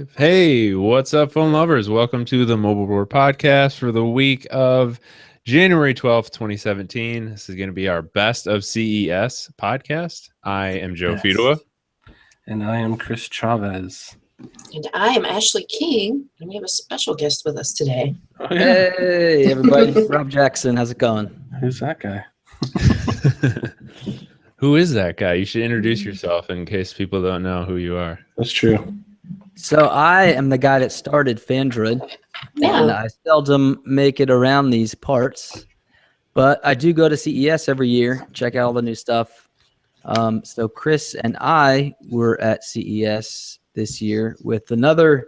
Live. Hey, what's up, phone lovers? Welcome to the Mobile Roar podcast for the week of January 12th, 2017. This is going to be our best of CES podcast. I am Joe Fidua. And I am Chris Chavez. And I am Ashley King, and we have a special guest with us today. Oh, yeah. Hey, everybody. Rob Jackson, how's it going? Who's that guy? Who is that guy? You should introduce yourself in case people don't know who you are. That's true. So I am the guy that started Phandroid, and I seldom make it around these parts, but I do go to CES every year, check out all the new stuff. So Chris and I were at CES this year with another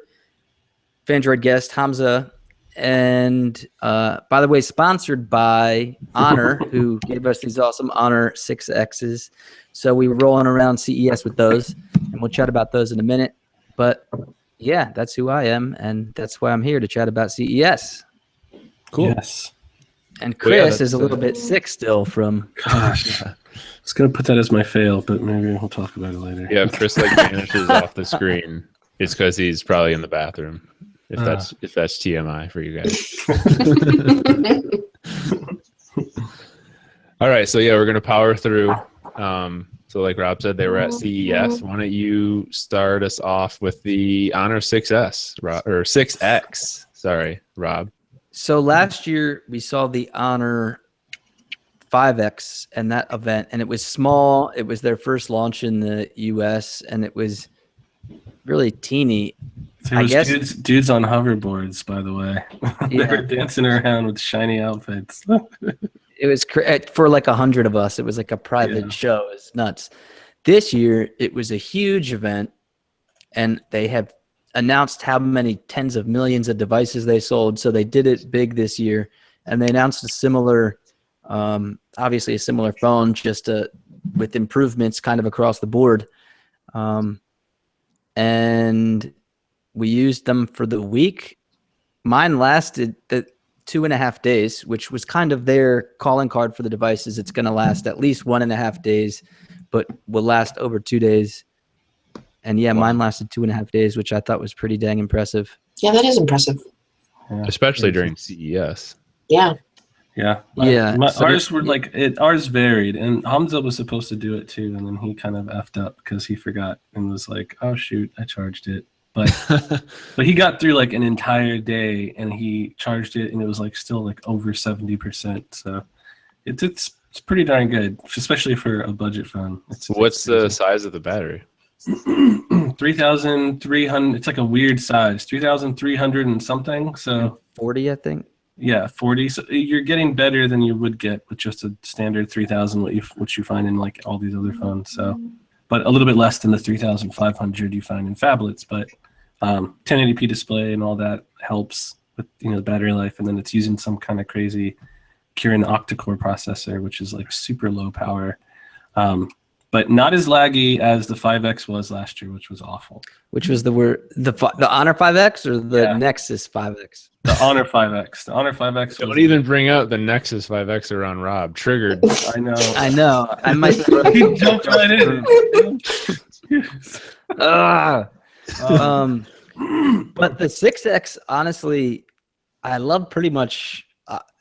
Phandroid guest, Hamza, and by the way, sponsored by Honor, who gave us these awesome Honor 6Xs. So we were rolling around CES with those, and we'll chat about those in a minute. But yeah, that's who I am, and that's why I'm here to chat about CES. Cool. Yes. And Chris is a little bit sick still from. Gosh, I was gonna put that as my fail, but maybe we'll talk about it later. Yeah, if Chris vanishes off the screen, it's because he's probably in the bathroom. If that's TMI for you guys. All right, so yeah, we're gonna power through. So like Rob said, they were at CES. Why don't you start us off with the Honor 6S or 6X? Sorry, Rob. So last year we saw the Honor 5X and that event, and it was small. It was their first launch in the US, and it was really teeny. So it was dudes on hoverboards, by the way. They were dancing around with shiny outfits. It was for like 100 of us. It was like a private show. It's nuts. This year, it was a huge event, and they have announced how many tens of millions of devices they sold. So they did it big this year, and they announced a similar, obviously a similar phone, just with improvements kind of across the board. And we used them for the week. Mine lasted 2.5 days, which was kind of their calling card for the devices. It's going to last at least 1.5 days, but will last over 2 days. And yeah, mine lasted 2.5 days, which I thought was pretty dang impressive. Yeah, that is impressive. Yeah. Especially during CES. Yeah. Yeah. Ours were ours varied, and Hamza was supposed to do it too, and then he kind of effed up because he forgot and was like, "Oh shoot, I charged it." But he got through like an entire day, and he charged it, and it was like still like over 70%. So it's pretty darn good, especially for a budget phone. What's the size of the battery? 3,300. It's like a weird size, 3,300 and something. So 40, I think. Yeah, 40. So you're getting better than you would get with just a standard 3,000, which you find in like all these other phones. So, but a little bit less than the 3,500 you find in phablets. But 1080p display and all that helps with the battery life. And then it's using some kind of crazy Kirin octa-core processor, which is like super low power. But not as laggy as the 5X was last year, which was awful. Which was the Honor 5X or the Nexus 5X? The Honor 5X. The Honor 5X. Don't even bring out the Nexus 5X around Rob. Triggered. I know. I might. He jumped right in. But the 6X, honestly, I love pretty much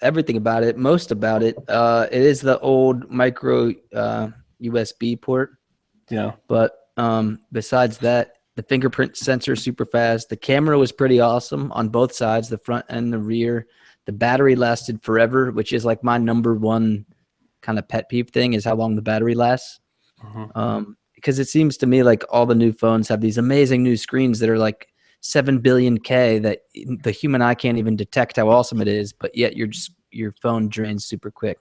everything about it. Most about it. It is the old micro USB port. Yeah. But besides that, the fingerprint sensor is super fast. The camera was pretty awesome on both sides, the front and the rear. The battery lasted forever, which is like my number one kind of pet peeve thing is how long the battery lasts. Because it seems to me like all the new phones have these amazing new screens that are like 7 billion K that the human eye can't even detect how awesome it is, but yet your phone drains super quick.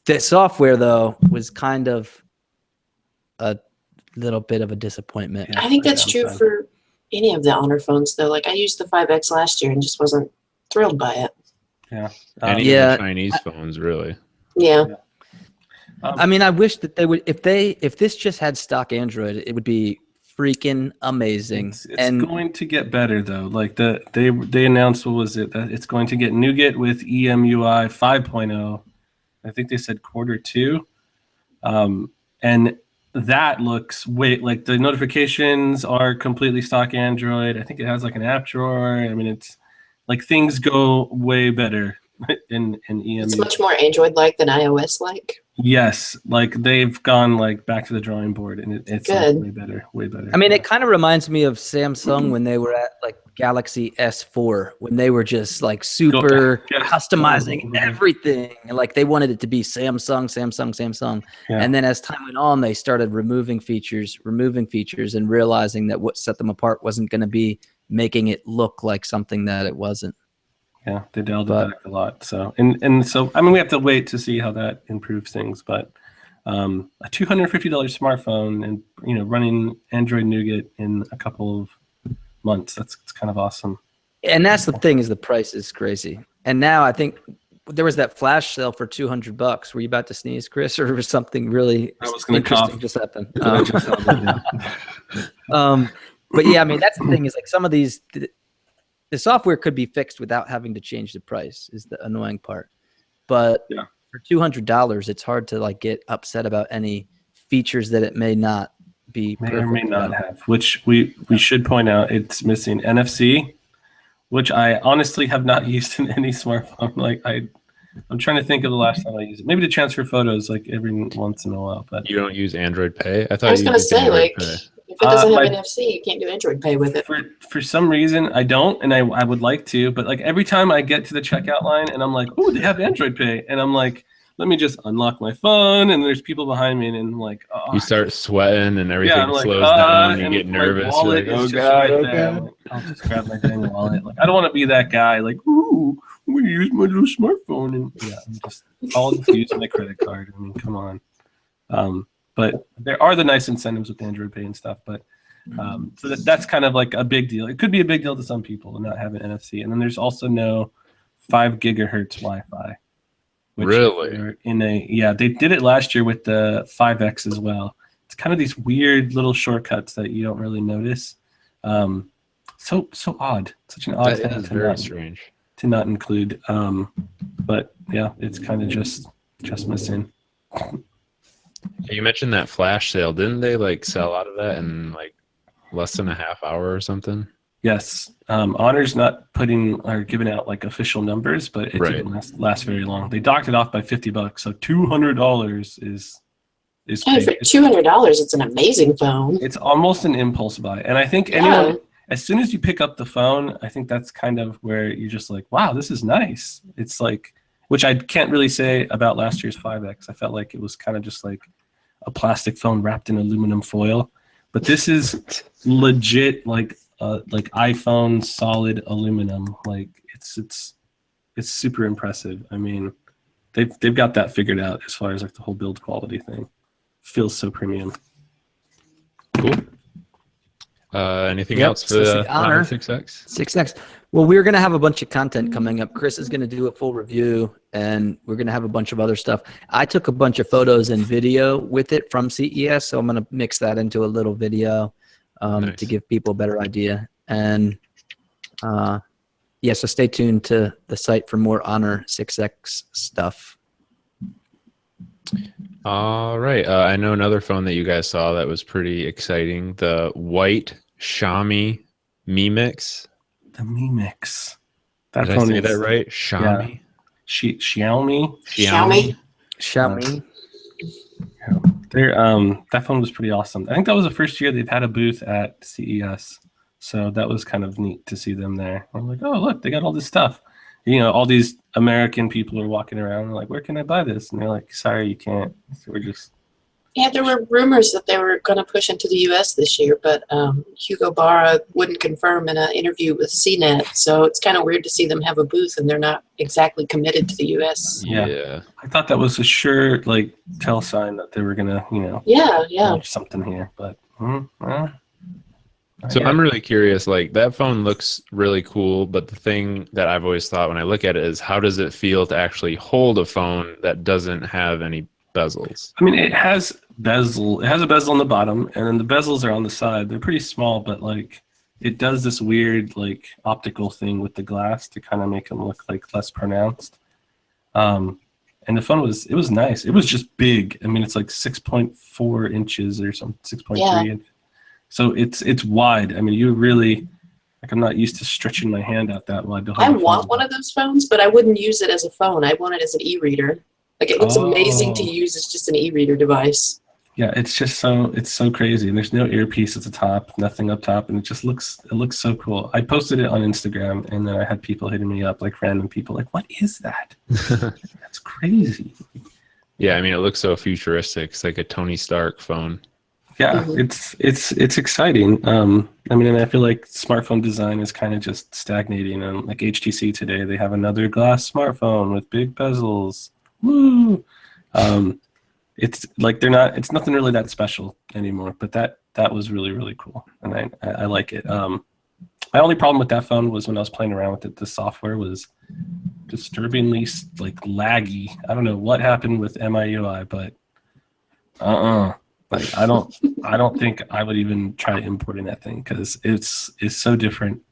The software, though, was kind of a little bit of a disappointment. I think that's true for any of the Honor phones, though. Like I used the 5X last year and just wasn't thrilled by it. Yeah. Any of the Chinese phones, really. Yeah. I mean, I wish that they would. If this just had stock Android, it would be freaking amazing. It's going to get better though. Like they announced, what was it? That it's going to get Nougat with EMUI 5.0. I think they said Q2. And that looks way like the notifications are completely stock Android. I think it has like an app drawer. I mean, it's like things go way better in EMU. It's much more Android-like than iOS-like. Yes, like they've gone like back to the drawing board, and it's like, Good. way better, way better. I mean, it kind of reminds me of Samsung when they were at like Galaxy S4, when they were just like super Yeah. customizing everything. And like they wanted it to be Samsung. Yeah. And then as time went on, they started removing features, and realizing that what set them apart wasn't going to be making it look like something that it wasn't. Yeah, they dialed it back a lot. So and so I mean, we have to wait to see how that improves things. But a $250 smartphone and running Android Nougat in a couple of months, it's kind of awesome. And that's the thing, is the price is crazy. And now I think there was that flash sale for $200. Were you about to sneeze, Chris, or was something really interesting just happened? But yeah, I mean, that's the thing, is like some of these. The software could be fixed without having to change the price, is the annoying part. But for $200, it's hard to like get upset about any features that it may not be may perfect or may not about. have. Which we should point out, it's missing NFC, which I honestly have not used in any smartphone. Like I'm trying to think of the last time I used it. Maybe to transfer photos, like every once in a while. But You don't use Android Pay? I thought I was you going to used say, Android like, Pay. if it doesn't have my- NFC, you can't do Android Pay with it. for some reason I don't, and I would like to, but like every time I get to the checkout line and I'm like, oh, they have Android Pay, and I'm like, let me just unlock my phone, and there's people behind me, and I'm like, oh, You start sweating and everything I'm like, slows down. You and get my nervous. You're wallet like, oh is just god, right there. I'm like, I'll just grab my dang wallet. Like, I don't want to be that guy. Like, ooh, I'm gonna use my little smartphone, and I'll just use my credit card. I mean, come on. But there are the nice incentives with Android Pay and stuff. But so that's kind of like a big deal. It could be a big deal to some people to not have an NFC. And then there's also no 5 gigahertz Wi-Fi. Really? They did it last year with the 5X as well. It's kind of these weird little shortcuts that you don't really notice. So odd. Such an odd That thing is very strange to not include. But yeah, it's kind of just missing. You mentioned that flash sale. Didn't they like sell out of that in like less than a half hour or something? Yes. Honor's not putting or giving out like official numbers, but it didn't last very long. They docked it off by $50, so $200 is Hey, for $200, it's an amazing phone. It's almost an impulse buy. And I think anyone, as soon as you pick up the phone, I think that's kind of where you're just like, wow, this is nice. It's like, which I can't really say about last year's 5X. I felt like it was kind of just like a plastic phone wrapped in aluminum foil. But this is legit like iPhone solid aluminum. Like it's super impressive. I mean, they've got that figured out as far as like the whole build quality thing. Feels so premium. Cool. Anything else for the Honor 6X? 6X. Well, we're going to have a bunch of content coming up. Chris is going to do a full review, and we're going to have a bunch of other stuff. I took a bunch of photos and video with it from CES, so I'm going to mix that into a little video to give people a better idea. And so stay tuned to the site for more Honor 6X stuff. All right. I know another phone that you guys saw that was pretty exciting. The white Xiaomi Mi Mix. The Mi Mix. Did I say that right? Xiaomi? Yeah. Xiaomi. That phone was pretty awesome. I think that was the first year they've had a booth at CES. So that was kind of neat to see them there. I'm like, oh, look, they got all this stuff. All these American people are walking around like, where can I buy this? And they're like, sorry, you can't. So we're just... Yeah, there were rumors that they were going to push into the U.S. this year, but Hugo Barra wouldn't confirm in an interview with CNET. So it's kind of weird to see them have a booth and they're not exactly committed to the U.S. Yeah. I thought that was a sure tell sign that they were going to, launch something here. But So I'm really curious, that phone looks really cool, but the thing that I've always thought when I look at it is how does it feel to actually hold a phone that doesn't have any bezels? I mean, it has bezel. It has a bezel on the bottom, and then the bezels are on the side. They're pretty small, but it does this weird optical thing with the glass to kind of make them look less pronounced. And the phone was nice. It was just big. I mean, it's like 6.4 inches or something, 6.3 inches. So it's wide. I mean, you really, like, I'm not used to stretching my hand out that wide to hold I a phone. want one of those phones, but I wouldn't use it as a phone. I want it as an e-reader. Like, it looks amazing to use as just an e-reader device. Yeah, it's so crazy. And there's no earpiece at the top, nothing up top, and it looks so cool. I posted it on Instagram, and then I had people hitting me up, like random people, like, "What is that? That's crazy." Yeah, I mean, it looks so futuristic. It's like a Tony Stark phone. Yeah, it's exciting. I mean, and I feel like smartphone design is kind of just stagnating. And like HTC today, they have another glass smartphone with big bezels. Woo! It's like it's nothing really that special anymore. But that was really, really cool, and I like it. My only problem with that phone was when I was playing around with it, the software was disturbingly like laggy. I don't know what happened with MIUI, but like I don't think I would even try importing that thing because it's so different.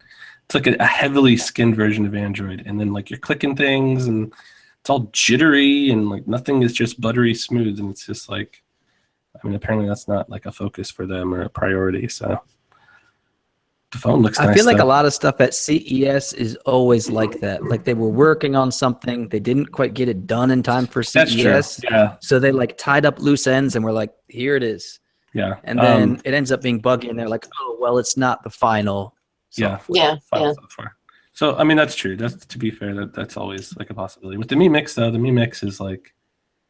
It's like a heavily skinned version of Android, and then like you're clicking things and it's all jittery and like nothing is just buttery smooth, and it's just like, I mean, apparently that's not like a focus for them or a priority. So the phone looks nice. I feel like a lot of stuff at CES is always like that. Like they were working on something, they didn't quite get it done in time for CES. That's true. Yeah. So they like tied up loose ends and we're like, here it is. Yeah. And then it ends up being buggy and they're like, oh, well, it's not the final software. Yeah. Software. So, I mean, that's true. That's, to be fair, that's always like a possibility. With the Mi Mix, though, the Mi Mix is like,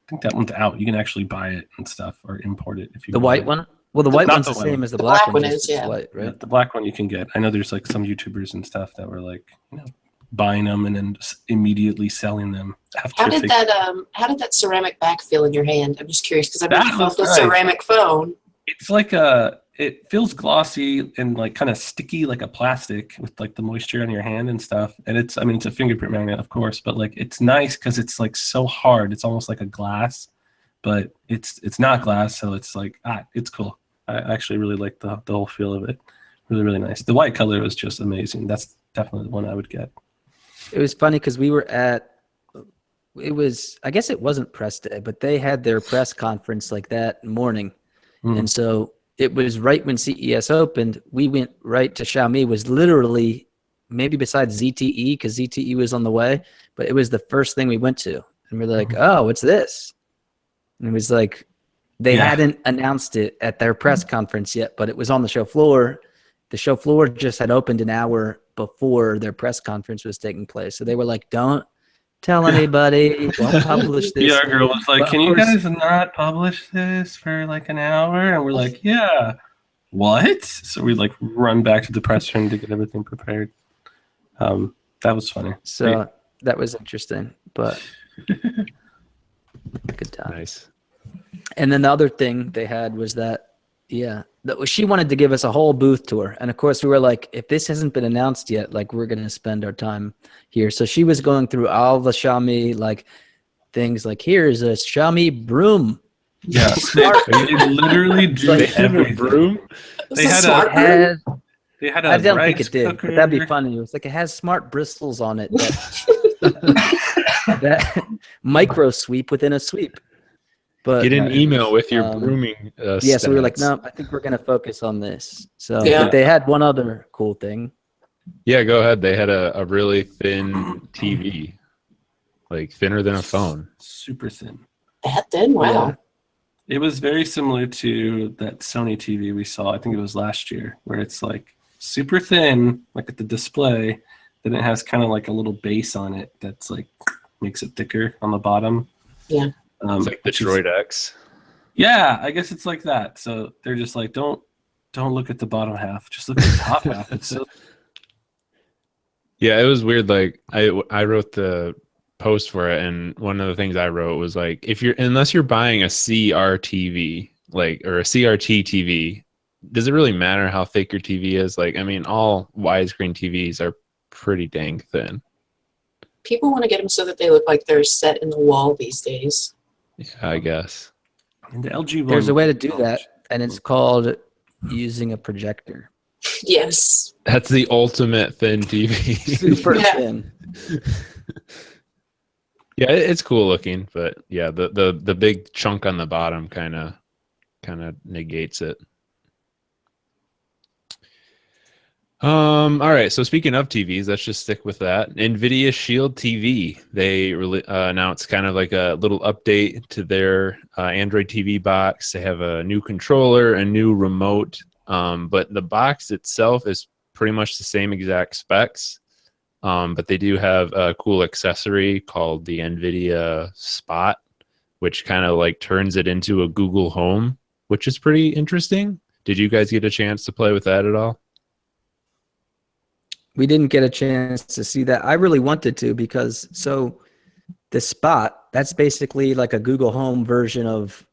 I think that one's out. You can actually buy it and stuff or import it if you The white one? Well, the white one's the same as the black one. Is, yeah. White, right? Yeah, the black one you can get. I know there's like some YouTubers and stuff that were like, buying them and then immediately selling them. How did that ceramic back feel in your hand? I'm just curious because I've never felt a ceramic phone. It's like it feels glossy and like kind of sticky like a plastic with like the moisture on your hand and stuff. And it's a fingerprint magnet, of course, but like it's nice because it's like so hard. It's almost like a glass, but it's not glass, so it's like it's cool. I actually really like the whole feel of it. Really, really nice. The white color was just amazing. That's definitely the one I would get. It was funny because we were I guess it wasn't press day, but they had their press conference like that morning. And so it was right when CES opened, we went right to Xiaomi. Was literally maybe besides ZTE because ZTE was on the way, but it was the first thing we went to. And we're like, oh, what's this? And it was like, they hadn't announced it at their press conference yet, but it was on the show floor. The show floor just had opened an hour before their press conference was taking place. So they were like, don't tell anybody, don't publish this. Yeah, girl was like, can you guys not publish this for like an hour? And we're like, yeah. What? So we like run back to the press room to get everything prepared. That was funny. So that was interesting, but good time. Nice. And then the other thing they had was that, she wanted to give us a whole booth tour. And of course we were like, if this hasn't been announced yet, like we're going to spend our time here. So she was going through all the Xiaomi like things like, here's a Xiaomi broom. Yeah. They literally do every broom. They had a I don't think it did, but that'd be funny. It was like, it has smart bristles on it. That micro sweep within a sweep. But get an email with your brooming stats. So we were like, no, I think we're going to focus on this. So but they had one other cool thing. Yeah, go ahead. They had a really thin TV, like thinner than a phone. Super thin. That thin? Wow. Yeah. It was very similar to that Sony TV we saw. I think it was last year, where it's like super thin, like at the display. Then it has kind of like a little base on it that's like makes it thicker on the bottom. Yeah. It's like the Droid X. Yeah, I guess it's like that. So they're just like, don't look at the bottom half. Just look at the top half. It's so. Yeah, it was weird. Like I wrote the post for it, and one of the things I wrote was like, unless you're buying a CRTV, like, or a CRT TV, does it really matter how thick your TV is? Like, I mean, all widescreen TVs are pretty dang thin. People want to get them so that they look like they're set in the wall these days. Yeah, I guess. And the LG one. There's a way to do that, and it's called using a projector. Yes. That's the ultimate thin TV. Super thin. Yeah, it's cool looking, but yeah, the big chunk on the bottom kind of negates it. All right, so speaking of TVs, let's just stick with that. NVIDIA Shield TV, they announced kind of like a little update to their Android TV box. They have a new controller, a new remote, but the box itself is pretty much the same exact specs. But they do have a cool accessory called the NVIDIA Spot, which kind of like turns it into a Google Home, which is pretty interesting. Did you guys get a chance to play with that at all? We didn't get a chance to see that. I really wanted to because the Spot, that's basically like a Google Home version of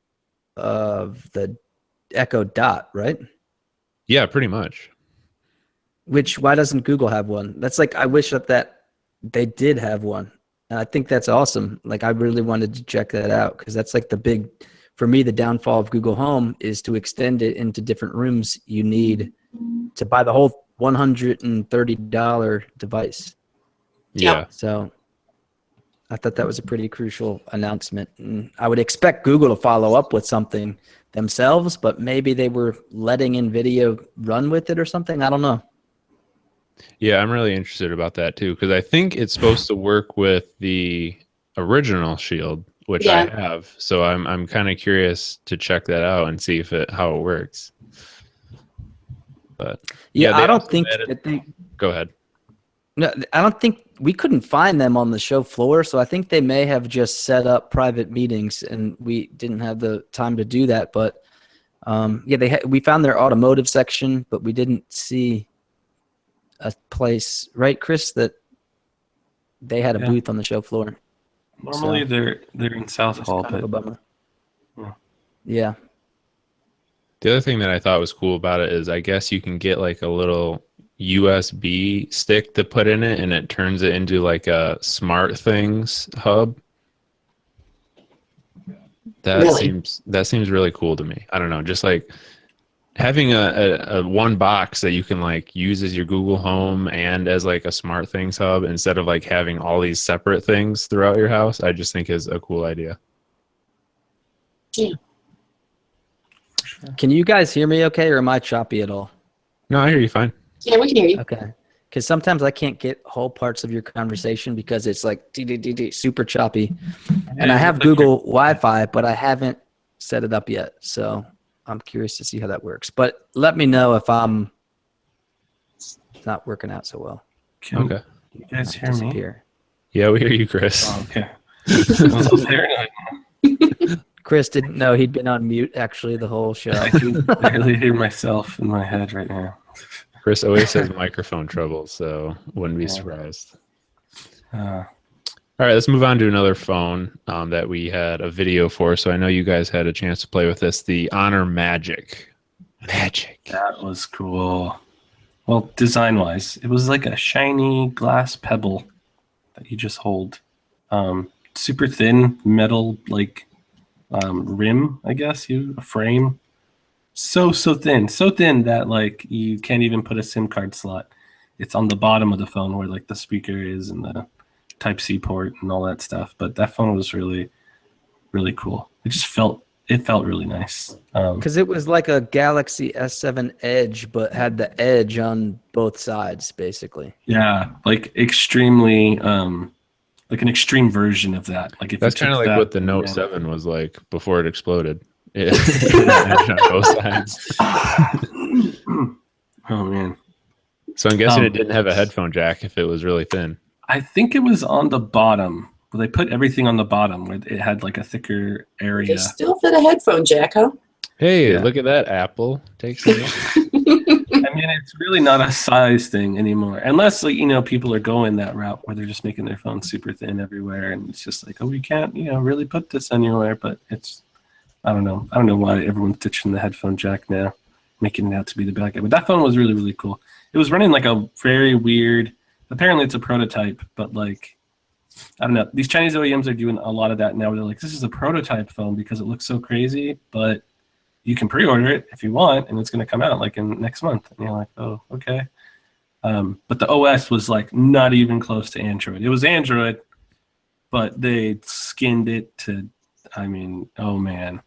the Echo Dot, right? Yeah, pretty much. Why doesn't Google have one? That's like, I wish that they did have one. And I think that's awesome. Like, I really wanted to check that out because that's like for me, the downfall of Google Home is to extend it into different rooms. You need to buy the whole $130 device. Yeah. So I thought that was a pretty crucial announcement. And I would expect Google to follow up with something themselves, but maybe they were letting NVIDIA run with it or something. I don't know. Yeah, I'm really interested about that too, because I think it's supposed to work with the original Shield, which I have. So I'm kind of curious to check that out and see how it works. But yeah, I don't think go ahead. No, I don't think we couldn't find them on the show floor. So I think they may have just set up private meetings and we didn't have the time to do that. But we found their automotive section, but we didn't see a place, right, Chris, that they had a booth on the show floor. Normally they're in South Hall, kind of a bummer. Yeah. Yeah. The other thing that I thought was cool about it is I guess you can get like a little USB stick to put in it and it turns it into like a smart things hub. That seems really cool to me. I don't know, just like having a one box that you can like use as your Google Home and as like a smart things hub instead of like having all these separate things throughout your house, I just think is a cool idea. Yeah. Can you guys hear me okay, or am I choppy at all? No, I hear you fine. Yeah, we can hear you. Okay. Because sometimes I can't get whole parts of your conversation because it's like super choppy. And I have Google Wi-Fi, but I haven't set it up yet. So I'm curious to see how that works. But let me know if it's not working out so well. Okay. You guys hear me? Yeah, we hear you, Chris. Oh, okay. I was so paranoid. Chris didn't know he'd been on mute actually the whole show. I can barely hear myself in my head right now. Chris always has microphone trouble, so wouldn't be surprised. All right, let's move on to another phone that we had a video for. So I know you guys had a chance to play with this, the Honor Magic. That was cool. Well, design-wise, it was like a shiny glass pebble that you just hold. Super thin metal, like rim, I guess, a frame. So thin that like you can't even put a SIM card slot. It's on the bottom of the phone where like the speaker is and the Type-C port and all that stuff. But that phone was really, really cool. It felt really nice. Because it was like a Galaxy S7 Edge, but had the edge on both sides, basically. Yeah, like extremely, like an extreme version of that. Like if that's kind of like what the Note 7 was like before it exploded. It had on both sides. Oh man! So I'm guessing it didn't have a headphone jack if it was really thin. I think it was on the bottom. Well, they put everything on the bottom where it had like a thicker area. They still fit a headphone jack, huh? Hey, look at that, Apple. Takes it. I mean, it's really not a size thing anymore, unless like people are going that route where they're just making their phone super thin everywhere, and it's just like, oh, we can't really put this anywhere. But it's, I don't know why everyone's ditching the headphone jack now, making it out to be the bad guy. But that phone was really, really cool. It was running like a very weird. Apparently, it's a prototype, but like, I don't know. These Chinese OEMs are doing a lot of that now. They're like, this is a prototype phone because it looks so crazy, but you can pre-order it if you want, and it's going to come out like in next month. And you're like, oh, okay. But the OS was like not even close to Android. It was Android, but they skinned it to, I mean, oh man,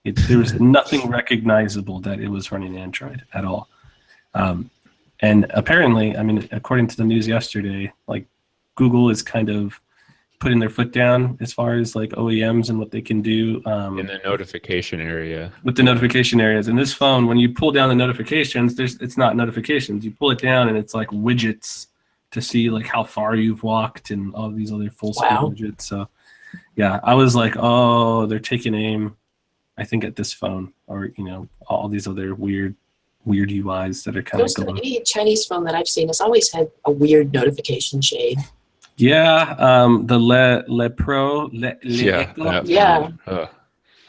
there was nothing recognizable that it was running Android at all. And apparently, I mean, according to the news yesterday, like Google is kind of putting their foot down as far as like OEMs and what they can do in the notification area. with the notification areas. And this phone, when you pull down the notifications, it's not notifications. You pull it down and it's like widgets to see like how far you've walked and all these other full screen widgets. So yeah, I was like, oh, they're taking aim, I think, at this phone, or all these other weird UIs that are kind of going. Any Chinese phone that I've seen has always had a weird notification shade. Yeah, the Le Pro, Echo. Yeah.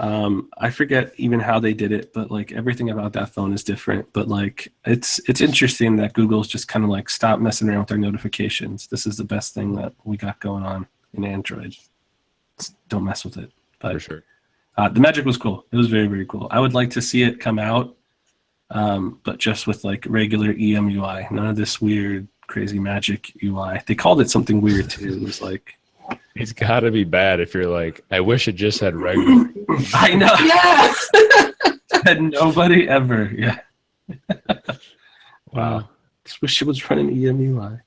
I forget even how they did it, but like everything about that phone is different. But like it's interesting that Google's just kind of like stopped messing around with their notifications. This is the best thing that we got going on in Android. Don't mess with it. But For sure. the Magic was cool. It was very, very cool. I would like to see it come out, but just with like regular EMUI, none of this weird, crazy Magic UI. They called it something weird too. It was like, It's got to be bad if you're like, I wish it just had regular. I know. Yeah. Had nobody ever. Yeah. Wow. Just wish it was running EMUI.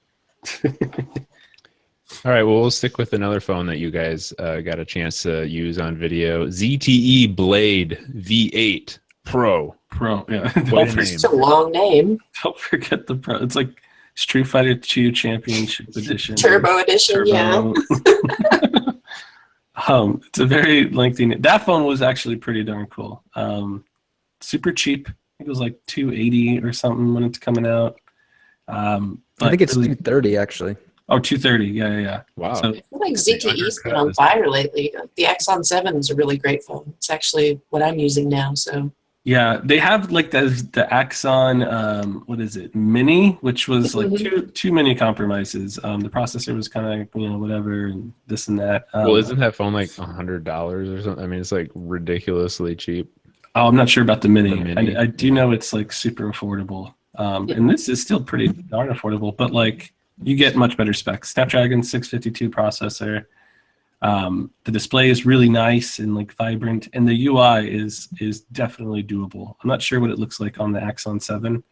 All right, well, we'll stick with another phone that you guys got a chance to use on video. ZTE Blade V8 Pro. Pro, yeah. What a name. It's a long name. Don't forget the Pro. It's like Street Fighter 2 Championship Edition. Turbo Edition, Turbo. It's a very lengthy name. That phone was actually pretty darn cool. Super cheap. I think it was like $280 or something when it's coming out. I think it's $230 actually. Oh, $230. Yeah. Wow. So, I feel like ZTE's been on fire lately. The Axon 7 is a really great phone. It's actually what I'm using now. So yeah, they have like the Axon, what is it, Mini, which was like too many compromises. The processor was kind of whatever, and this and that. Well, isn't that phone like $100 or something? I mean, it's like ridiculously cheap. Oh, I'm not sure about the Mini. The Mini. I do know it's like super affordable, and this is still pretty darn affordable. But like, you get much better specs. Snapdragon 652 processor. The display is really nice and like vibrant, and the UI is definitely doable. I'm not sure what it looks like on the Axon 7.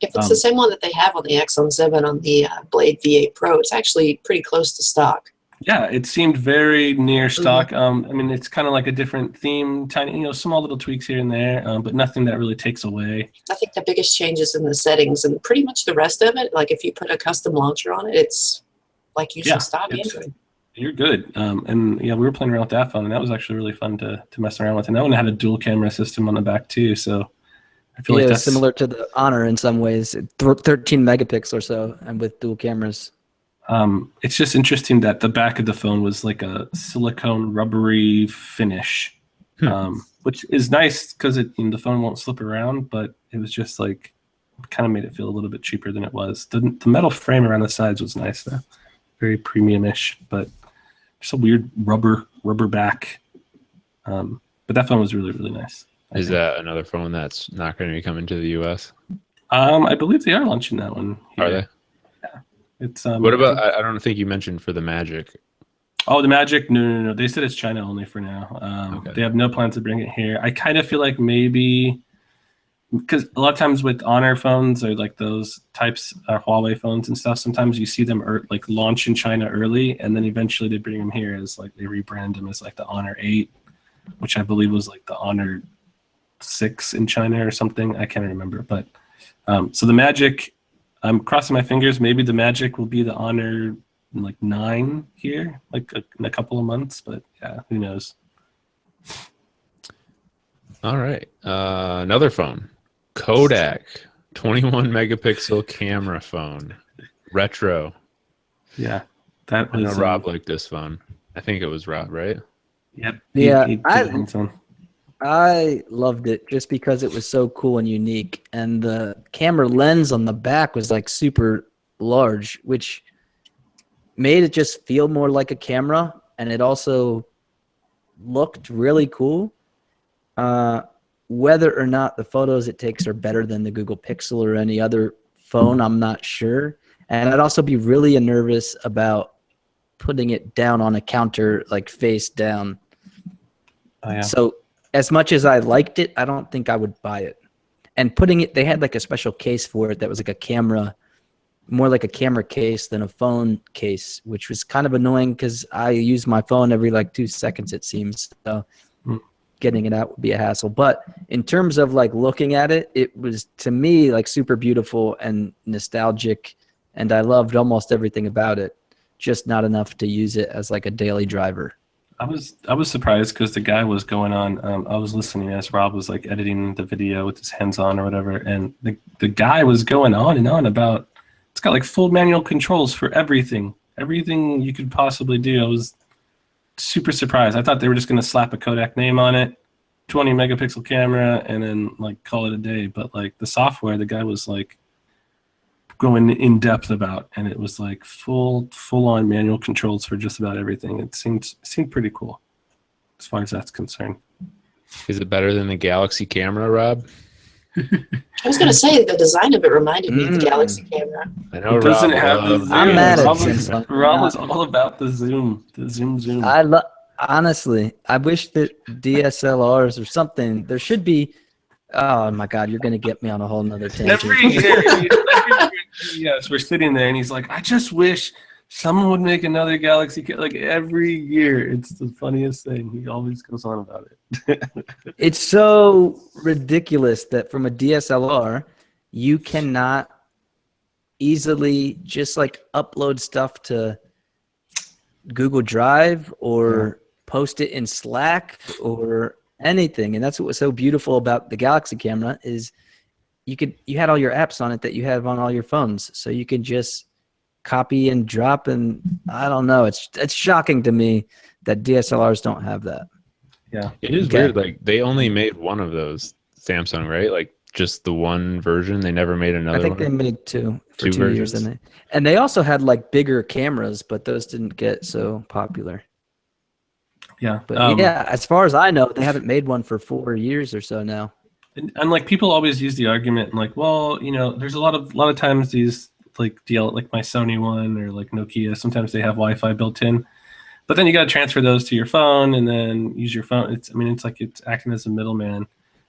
if it's the same one that they have on the Axon 7 on the Blade V8 Pro, it's actually pretty close to stock. Yeah, it seemed very near stock. I mean, it's kind of like a different theme, tiny, small little tweaks here and there, but nothing that really takes away. I think the biggest change is in the settings, and pretty much the rest of it, like if you put a custom launcher on it, it's like using stock Android. You're good. And yeah, we were playing around with that phone, and that was actually really fun to mess around with. And that one had a dual camera system on the back too, so I feel like that's similar to the Honor in some ways, 13 megapixels or so, and with dual cameras. It's just interesting that the back of the phone was like a silicone rubbery finish, which is nice because the phone won't slip around, but it was just like, kind of made it feel a little bit cheaper than it was. The metal frame around the sides was nice though, very premium-ish, but just a weird rubber back. But that phone was really, really nice. Is that another phone that's not going to be coming to the US? I believe they are launching that one here. Are they? It's what about? I don't think you mentioned for the Magic. Oh, the Magic? No. They said it's China only for now. Okay. They have no plans to bring it here. I kind of feel like maybe because a lot of times with Honor phones or like those types of Huawei phones and stuff, sometimes you see them like launch in China early, and then eventually they bring them here as like they rebrand them as like the Honor 8, which I believe was like the Honor 6 in China or something. I can't remember, but so the Magic. I'm crossing my fingers. Maybe the Magic will be the Honor like 9 here, like in a couple of months. But yeah, who knows? All right, another phone, Kodak, 21 megapixel camera phone, retro. Yeah, that I know was. Rob liked this phone. I think it was Rob, right? Yep. Yeah, he I loved it just because it was so cool and unique, and the camera lens on the back was like super large, which made it just feel more like a camera, and it also looked really cool. Whether or not the photos it takes are better than the Google Pixel or any other phone, I'm not sure. And I'd also be really nervous about putting it down on a counter, like face down. Oh, yeah. So as much as I liked it, I don't think I would buy it. And putting it, they had like a special case for it that was like a camera, more like a camera case than a phone case, which was kind of annoying because I use my phone every like 2 seconds, it seems. So getting it out would be a hassle. But in terms of like looking at it, it was to me like super beautiful and nostalgic. And I loved almost everything about it, just not enough to use it as like a daily driver. I was surprised because the guy was going on. I was listening as Rob was like editing the video with his hands on or whatever, and the guy was going on and on about it's got like full manual controls for everything you could possibly do. I was super surprised. I thought they were just going to slap a Kodak name on it, 20 megapixel camera, and then like call it a day. But like the software, the guy was like going in depth about, and it was like full on manual controls for just about everything. It seemed pretty cool as far as that's concerned. Is it better than the Galaxy camera, Rob? I was going to say the design of it reminded me of the Galaxy camera. I know It doesn't Rob have the loves zoom. I'm mad at Rob Samsung. Rob was all about the zoom. Honestly, I wish that DSLRs or something, there should be, oh my God, you're going to get me on a whole nother tangent. Every year, yes, we're sitting there, and he's like, "I just wish someone would make another Galaxy." Like every year, it's the funniest thing. He always goes on about it. It's so ridiculous that from a DSLR, you cannot easily just like upload stuff to Google Drive or post it in Slack or anything. And that's what was so beautiful about the Galaxy camera is you had all your apps on it that you have on all your phones. So you could just copy and drop, and I don't know. It's shocking to me that DSLRs don't have that. Yeah, It is weird. Like they only made one of those, Samsung, right? Like just the one version. They never made another I think one. they made two for Two 2 years. versions? And they also had like bigger cameras, but those didn't get so popular. yeah. But yeah, as far as I know, they haven't made one for 4 years or so now. And like people always use the argument, like, well, you know, there's a lot of times these like like my Sony one or like Nokia, sometimes they have Wi-Fi built in, but then you got to transfer those to your phone and then use your phone. It's like it's acting as a middleman.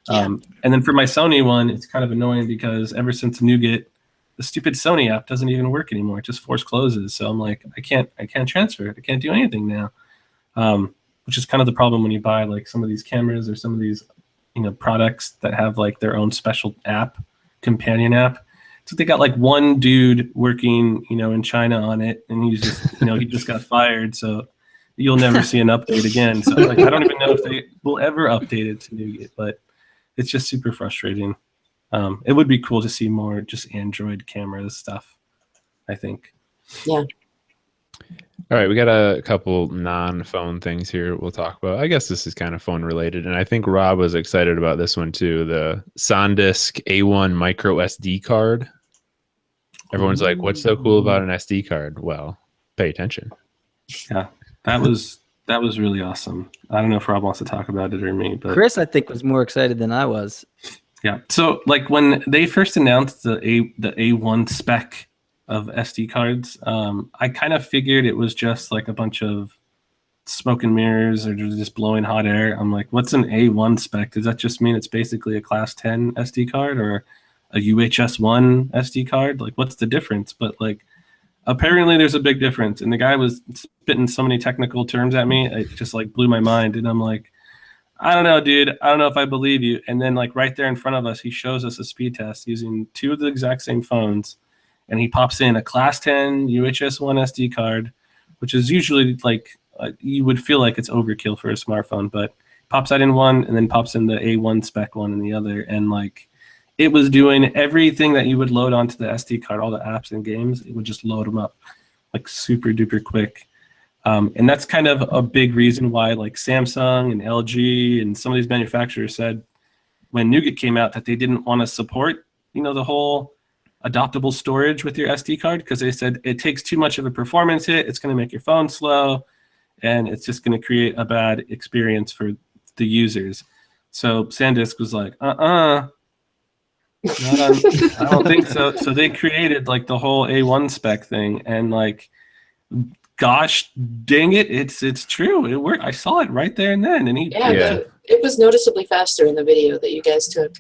Yeah. And then for my Sony one, it's kind of annoying because ever since Nougat, the stupid Sony app doesn't even work anymore. It just force closes. So I'm like, I can't transfer it. I can't do anything now. Which is kind of the problem when you buy like some of these cameras or some of these, you know, products that have like their own special app, companion app. So they got like one dude working, you know, in China on it, and he's just, you know, he just got fired. So you'll never see an update again. So like, I don't even know if they will ever update it to Nougat, but it's just super frustrating. It would be cool to see more just Android cameras stuff, I think. Yeah. All right, we got a couple non-phone things here we'll talk about. I guess this is kind of phone related, and I think Rob was excited about this one too. The SanDisk A1 micro SD card. Everyone's like, "What's so cool about an SD card?" Well, pay attention. Yeah, that was really awesome. I don't know if Rob wants to talk about it or me, but Chris, I think, was more excited than I was. yeah. So like when they first announced the A1 spec of SD cards, I kind of figured it was just like a bunch of smoke and mirrors or just blowing hot air. I'm like, what's an A1 spec? Does that just mean it's basically a class 10 SD card or a UHS-1 SD card? Like, what's the difference? But like, apparently there's a big difference. And the guy was spitting so many technical terms at me, it just like blew my mind. And I'm like, I don't know, dude. I don't know if I believe you. And then like right there in front of us, he shows us a speed test using two of the exact same phones. And he pops in a class 10 UHS-1 SD card, which is usually like, you would feel like it's overkill for a smartphone, but pops that in one and then pops in the A1 spec one in the other. And like, it was doing everything that you would load onto the SD card, all the apps and games, it would just load them up like super duper quick. And that's kind of a big reason why like Samsung and LG and some of these manufacturers said when Nougat came out that they didn't want to support, you know, the whole adoptable storage with your SD card, because they said it takes too much of a performance hit, it's going to make your phone slow, and it's just going to create a bad experience for the users. So SanDisk was like, I don't think so. So they created like the whole A1 spec thing, and like gosh, dang it, it's true. It worked. I saw it right there and then, and he Yeah, it was noticeably faster in the video that you guys took.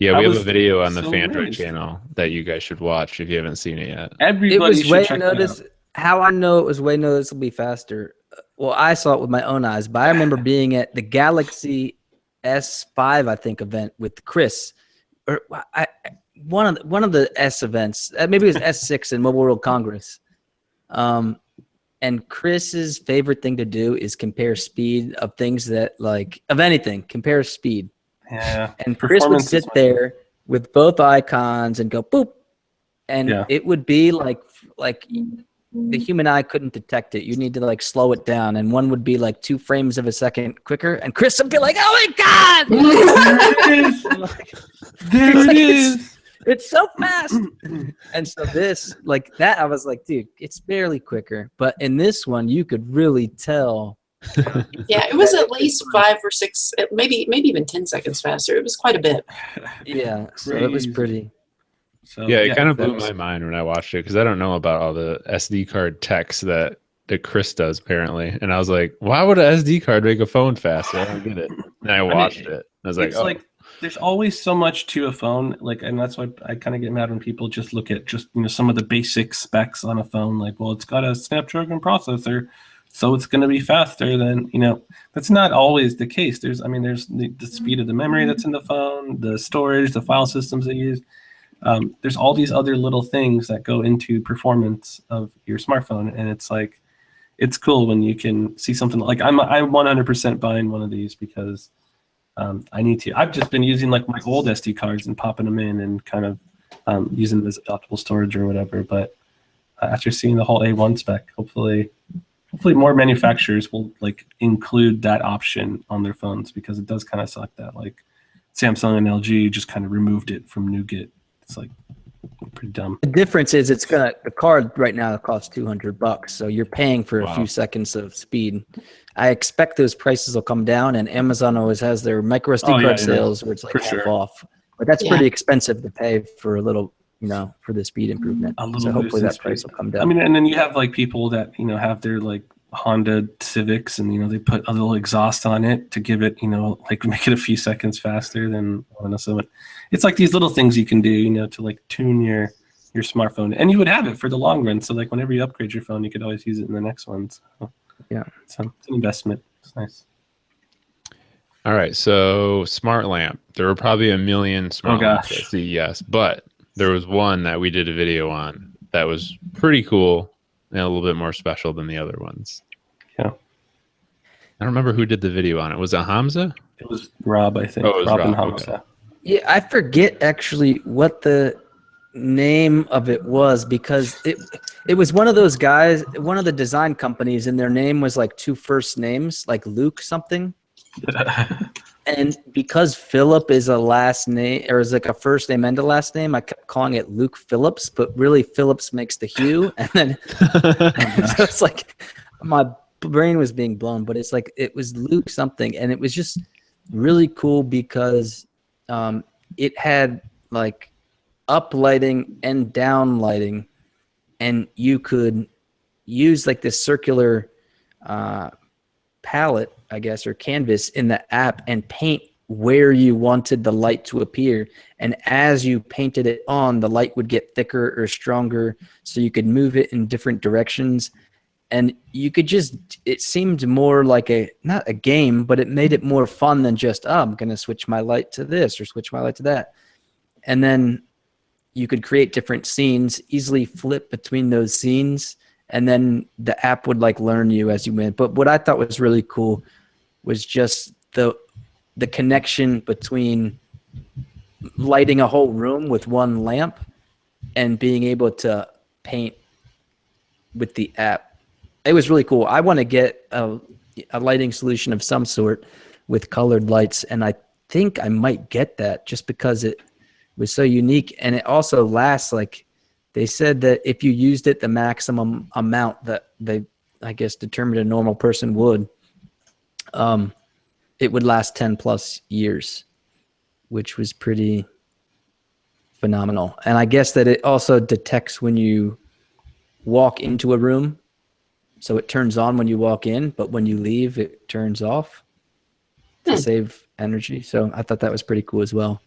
Yeah, I we have a was video on the so Phandroid amazed. channel that you guys should watch if you haven't seen it yet. Everybody It was should way check that notice. out. How I know it was way noticeably faster. Well, I saw it with my own eyes, but I remember being at the Galaxy S5, I think, event with Chris, or one of the S events. Maybe it was S6 in Mobile World Congress. And Chris's favorite thing to do is compare speed of things that of anything. Compare speed. Yeah, And Chris would sit is there with both icons and go boop, and it would be like the human eye couldn't detect it. You need to slow it down, and one would be 2 frames of a second quicker, and Chris would be like, "Oh my god, there it is! There it is! It's so fast!" And so this that, I was like, "Dude, it's barely quicker," but in this one, you could really tell. Yeah, it was at least 5 or 6, maybe even 10 seconds faster. It was quite a bit. Yeah, so it was pretty. So, yeah, it kind of blew my mind when I watched it because I don't know about all the SD card techs that Chris does apparently, and I was like, why would an SD card make a phone faster? I don't get it. And I watched it. I was like, it's there's always so much to a phone, and that's why I kind of get mad when people just look at some of the basic specs on a phone, well, it's got a Snapdragon processor, so it's going to be faster than, that's not always the case. There's the speed of the memory that's in the phone, the storage, the file systems they use. There's all these other little things that go into performance of your smartphone, and it's cool when you can see something I'm 100% buying one of these because I need to. I've just been using my old SD cards and popping them in and kind of using them as adaptable storage or whatever. But after seeing the whole A1 spec, hopefully more manufacturers will include that option on their phones, because it does kind of suck that Samsung and LG just kind of removed it from Nougat. It's pretty dumb. The difference is the card right now costs $200, so you're paying for a few seconds of speed. I expect those prices will come down, and Amazon always has their micro SD card sales where it's half off. But that's pretty expensive to pay for a little, for the speed improvement. So hopefully that price will come down. And then you have people that have their Honda Civics, and they put a little exhaust on it to give it, make it a few seconds faster than so it's these little things you can do, to tune your smartphone, and you would have it for the long run. So whenever you upgrade your phone, you could always use it in the next one. So, yeah, it's an investment. It's nice. all right, so smart lamp. There were probably a million smart lamps at CES, but there was one that we did a video on that was pretty cool and a little bit more special than the other ones. Yeah. I don't remember who did the video on it. Was it Hamza? It was Rob, I think. Oh, it was Rob and Rob, Hamza. okay. Yeah, I forget actually what the name of it was, because it was one of those guys, one of the design companies, and their name was 2 first names, Luke something. And because Philip is a last name, or is a first name and a last name, I kept calling it Luke Phillips, but really Phillips makes the hue. And then so it's my brain was being blown, but it's it was Luke something. And it was just really cool because it had up lighting and down lighting, and you could use this circular palette, I guess, or canvas in the app and paint where you wanted the light to appear. And as you painted it on, the light would get thicker or stronger, so you could move it in different directions. And you could it seemed more like not a game, but it made it more fun than just, I'm going to switch my light to this or switch my light to that. And then you could create different scenes, easily flip between those scenes, and then the app would learn you as you went. But what I thought was really cool was just the connection between lighting a whole room with one lamp and being able to paint with the app. It was really cool. I want to get a lighting solution of some sort with colored lights, and I think I might get that just because it was so unique, and it also lasts they said that if you used it the maximum amount that they, I guess, determined a normal person would, it would last 10 plus years, which was pretty phenomenal. And I guess that it also detects when you walk into a room so it turns on when you walk in, but when you leave, it turns off to save energy. So I thought that was pretty cool as well.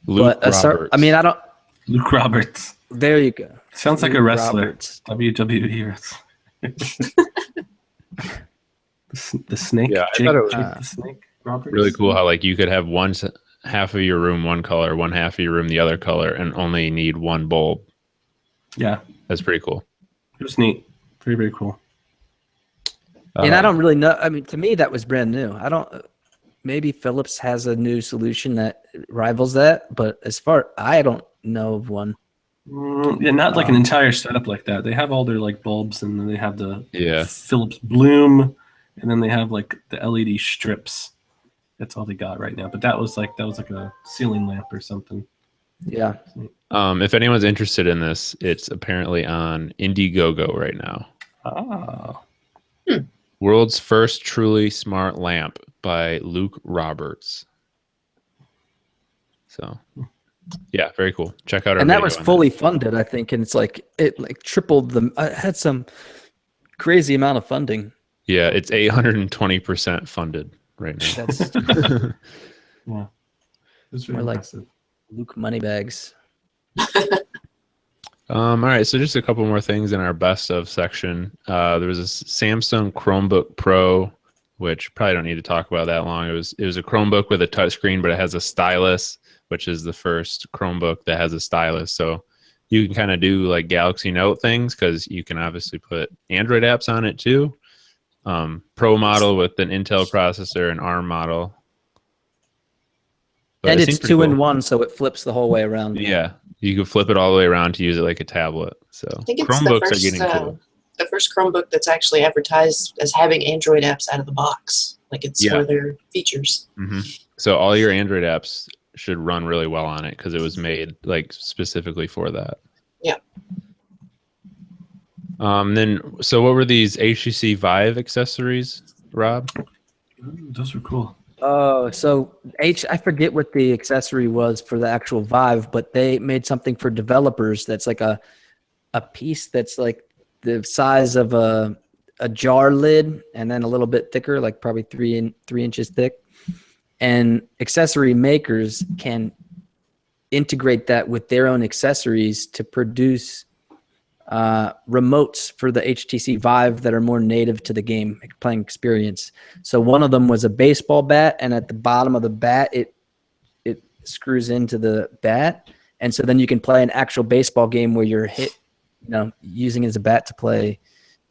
Luke But Roberts. I mean, I don't. Luke Roberts. There you go. Sounds like Luke a wrestler. Roberts. WWE wrestler. the snake. Yeah, I Jake, thought it was Jake the Snake Roberts. really cool how like you could have half of your room one color, one half of your room the other color, and only need one bulb. Yeah, That's pretty cool. it was neat. Very, very cool. And I don't really know. I mean, to me, that was brand new. I don't. Maybe Philips has a new solution that rivals that, but I don't know of one. Yeah, not like an entire setup like that. They have all their like bulbs, and then they have the Yeah. Philips Bloom, and then they have like the LED strips. That's all they got right now. But that was like a ceiling lamp or something. Yeah. If anyone's interested in this, it's apparently on Indiegogo right now. Oh. World's first truly smart lamp by Luke Roberts. So, yeah, very cool. Check out our And that video was on fully funded, I think, and it's like it tripled the. I had some crazy amount of funding. Yeah, it's 820% funded right now. That's Yeah. It's really More like- impressive. Luke Moneybags. All right, so just a couple more things in our best of section. There was a Samsung Chromebook Pro, which probably don't need to talk about that long. It was a Chromebook with a touchscreen, but it has a stylus, which is the first Chromebook that has a stylus. So you can kind of do like Galaxy Note things because you can obviously put Android apps on it too. Pro model with an Intel processor, an ARM model. But And it it's seems pretty 2-in-1, so it flips the whole way around. Yeah, you can flip it all the way around to use it like a tablet. So I think it's Chromebooks are getting cool. the first Chromebook that's actually advertised as having Android apps out of the box. Like it's Yeah. one of their features. So all your Android apps should run really well on it because it was made like specifically for that. Yeah. So what were these HTC Vive accessories, Rob? Ooh, those were cool. Oh, so I forget what the accessory was for the actual Vive, but they made something for developers that's like a piece that's like the size of a jar lid and then a little bit thicker, like probably 3 inches thick. And accessory makers can integrate that with their own accessories to produce remotes for the HTC Vive that are more native to the game playing experience. So one of them was a baseball bat, and at the bottom of the bat, it screws into the bat, and so then you can play an actual baseball game where you're using it as a bat to play.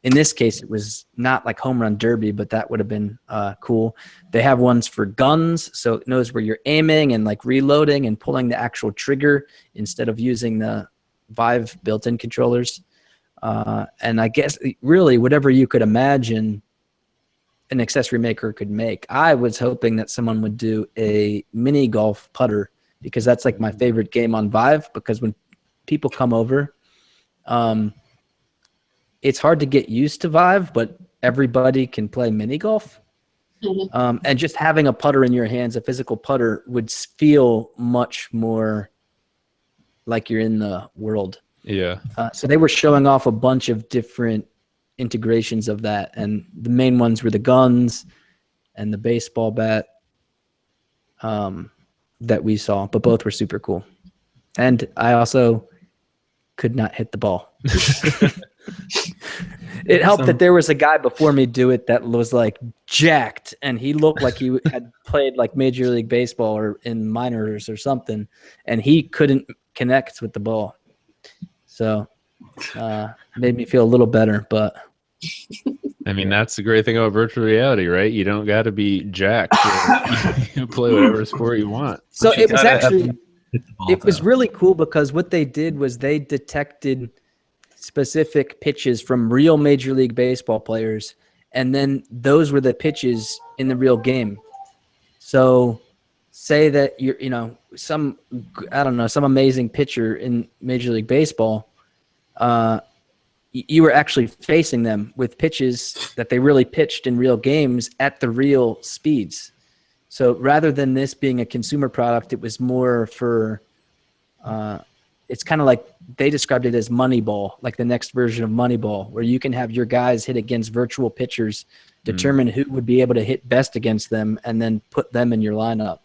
In this case, it was not like home run derby, but that would have been cool. They have ones for guns, so it knows where you're aiming and like reloading and pulling the actual trigger instead of using the Vive built-in controllers. And I guess really whatever you could imagine an accessory maker could make. I was hoping that someone would do a mini golf putter because that's like my favorite game on Vive, because when people come over, it's hard to get used to Vive, but everybody can play mini golf. And just having a putter in your hands, a physical putter, would feel much more like you're in the world. Yeah. So they were showing off a bunch of different integrations of that, and the main ones were the guns and the baseball bat that we saw, but both were super cool. And I also could not hit the ball. It helped that there was a guy before me do it that was like jacked, and he looked like he had played like Major League Baseball or in minors or something, and he couldn't connect with the ball. So made me feel a little better, but I mean, that's the great thing about virtual reality, right? You don't got to be jacked. You can play whatever sport you want. so But you it was gotta actually hit the ball, it was though. really cool because what they did was they detected specific pitches from real Major League Baseball players, and then those were the pitches in the real game. So say that some amazing pitcher in Major League Baseball, you were actually facing them with pitches that they really pitched in real games at the real speeds. So rather than this being a consumer product, it was more for it's kind of like they described it as Moneyball, like the next version of Moneyball, where you can have your guys hit against virtual pitchers, determine who would be able to hit best against them, and then put them in your lineup.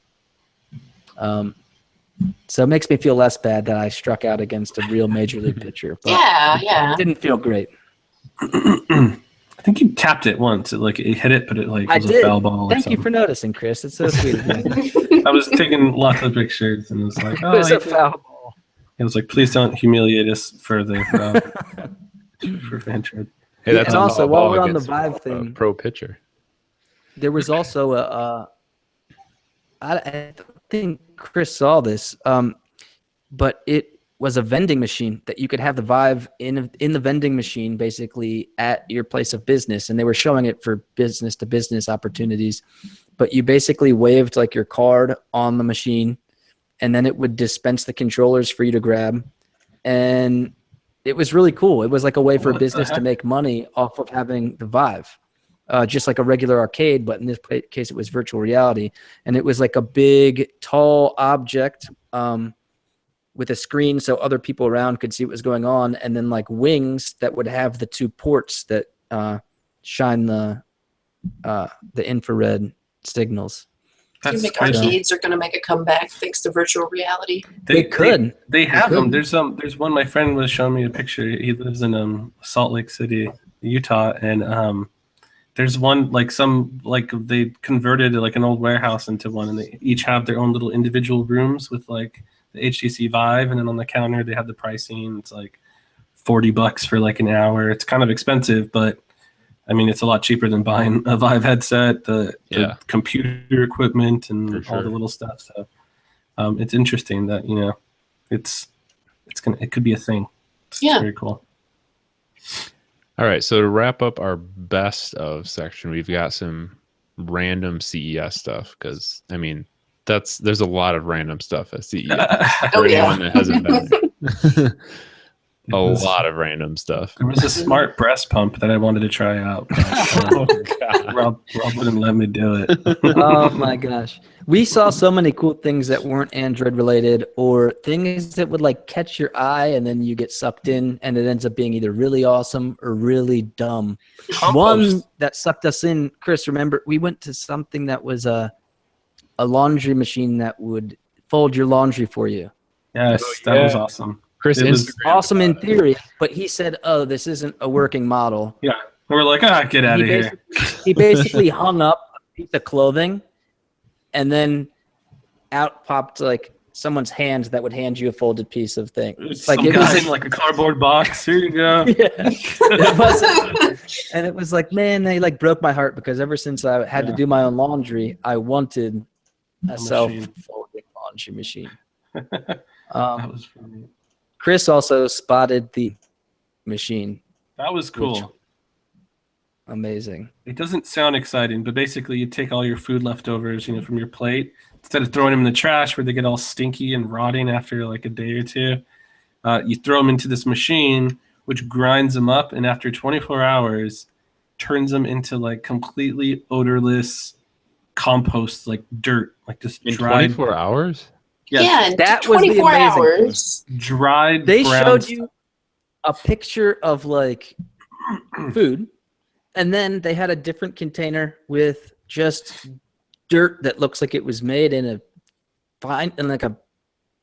So it makes me feel less bad that I struck out against a real major league pitcher. But Yeah. it didn't feel great. I think you tapped it once. It hit it, but it was I a did. foul ball. Thank you for noticing, Chris. It's so sweet of you. I was taking lots of pictures, and it was like, It was a foul ball. It was like, please don't humiliate us further for Phandroid. Hey, that's And a also, foul while ball we're on the against Vive a thing, pro pitcher. there was also I don't think Chris saw this, but it was a vending machine that you could have the Vive in the vending machine, basically at your place of business, and they were showing it for business to business opportunities. But you basically waved like your card on the machine, and then it would dispense the controllers for you to grab, and it was really cool. It was like a way for a business to make money off of having the Vive. Just like a regular arcade, but in this case, it was virtual reality. And it was like a big, tall object with a screen so other people around could see what was going on, and then like wings that would have the 2 ports that shine the infrared signals. Do you think arcades are going to make a comeback thanks to virtual reality? They could. They have them. There's one. My friend was showing me a picture. He lives in Salt Lake City, Utah, and there's one they converted like an old warehouse into one, and they each have their own little individual rooms with like the HTC Vive, and then on the counter they have the pricing. It's like $40 for like an hour. It's kind of expensive, but I mean it's a lot cheaper than buying a Vive headset, the computer equipment, and all the little stuff. So it's interesting that it could be a thing. It's very cool. All right, so to wrap up our best of section, we've got some random CES stuff because I mean there's a lot of random stuff at CES for anyone that hasn't been there. A lot of random stuff. There was a smart breast pump that I wanted to try out. But, Rob wouldn't let me do it. Oh my gosh. We saw so many cool things that weren't Android related, or things that would like catch your eye and then you get sucked in and it ends up being either really awesome or really dumb. Compost. One that sucked us in, Chris, remember we went to something that was a laundry machine that would fold your laundry for you. Yes, that was awesome. Chris, it was awesome in theory, but he said, "Oh, this isn't a working model." Yeah, we're like, get out of here. He basically hung up a piece of clothing, and then out popped like someone's hand that would hand you a folded piece of thing. Like it was in like a cardboard box. Here you go. Yeah, it was, and it was like, man, they like broke my heart because ever since I had to do my own laundry, I wanted a self-folding laundry machine. That was funny. Chris also spotted the machine. That was cool. Amazing. It doesn't sound exciting, but basically you take all your food leftovers, from your plate, instead of throwing them in the trash where they get all stinky and rotting after like a day or two, you throw them into this machine, which grinds them up, and after 24 hours, turns them into like completely odorless compost, like dirt, like just in dried. 24 hours? Yes. Yeah, that was 24 the amazing hours. Dried. They showed you a picture of like food, and then they had a different container with just dirt that looks like it was made in like a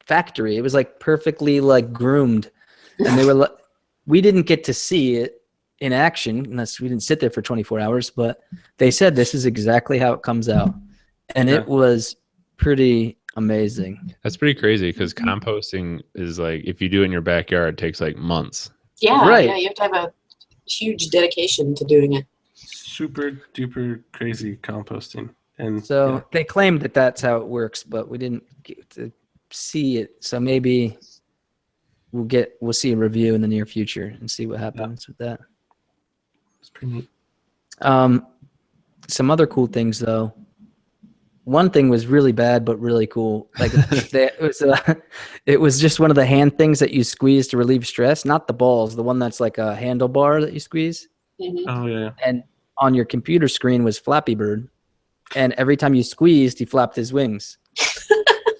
factory. It was like perfectly like groomed, and they were like, we didn't get to see it in action unless we didn't sit there for 24 hours, but they said this is exactly how it comes out, and it was pretty amazing. That's pretty crazy because composting is like, if you do it in your backyard, it takes like months. Yeah, right. Yeah, you have to have a huge dedication to doing it. Super duper crazy composting. And so they claimed that that's how it works, but we didn't get to see it. So maybe we'll see a review in the near future and see what happens with that. It's pretty neat. Some other cool things though. One thing was really bad, but really cool. Like it was just one of the hand things that you squeeze to relieve stress, not the balls, the one that's like a handlebar that you squeeze. Mm-hmm. Oh yeah. And on your computer screen was Flappy Bird, and every time you squeezed, he flapped his wings.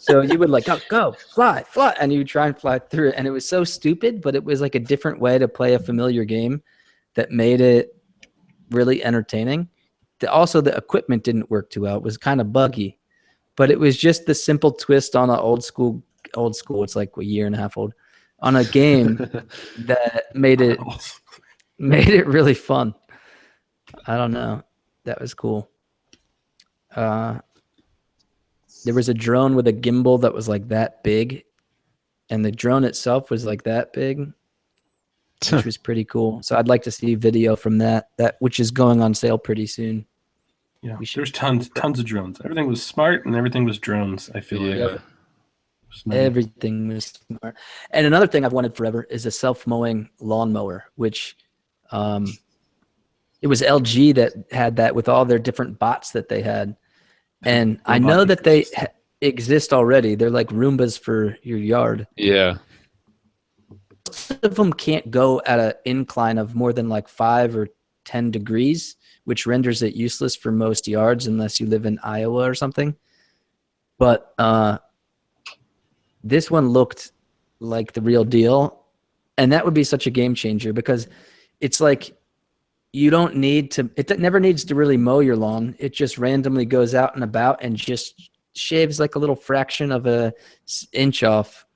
So you would like go, fly, and you would try and fly through it. And it was so stupid, but it was like a different way to play a familiar game that made it really entertaining. Also, the equipment didn't work too well. It was kind of buggy, but it was just the simple twist on an old school. It's like a year and a half old on a game that made it really fun. I don't know. That was cool. There was a drone with a gimbal that was like that big, and the drone itself was like that big, which was pretty cool. So I'd like to see video from that which is going on sale pretty soon. Yeah, there's tons of drones. Everything was smart and everything was drones, I feel like. Everything was smart. And another thing I've wanted forever is a self-mowing lawnmower, which it was LG that had that with all their different bots that they had. And I know that they exist already. They're like Roombas for your yard. Yeah. Most of them can't go at an incline of more than like 5 or 10 degrees, which renders it useless for most yards unless you live in Iowa or something. But this one looked like the real deal. And that would be such a game changer because it's like you don't need to, it never needs to really mow your lawn. It just randomly goes out and about and just shaves like a little fraction of an inch off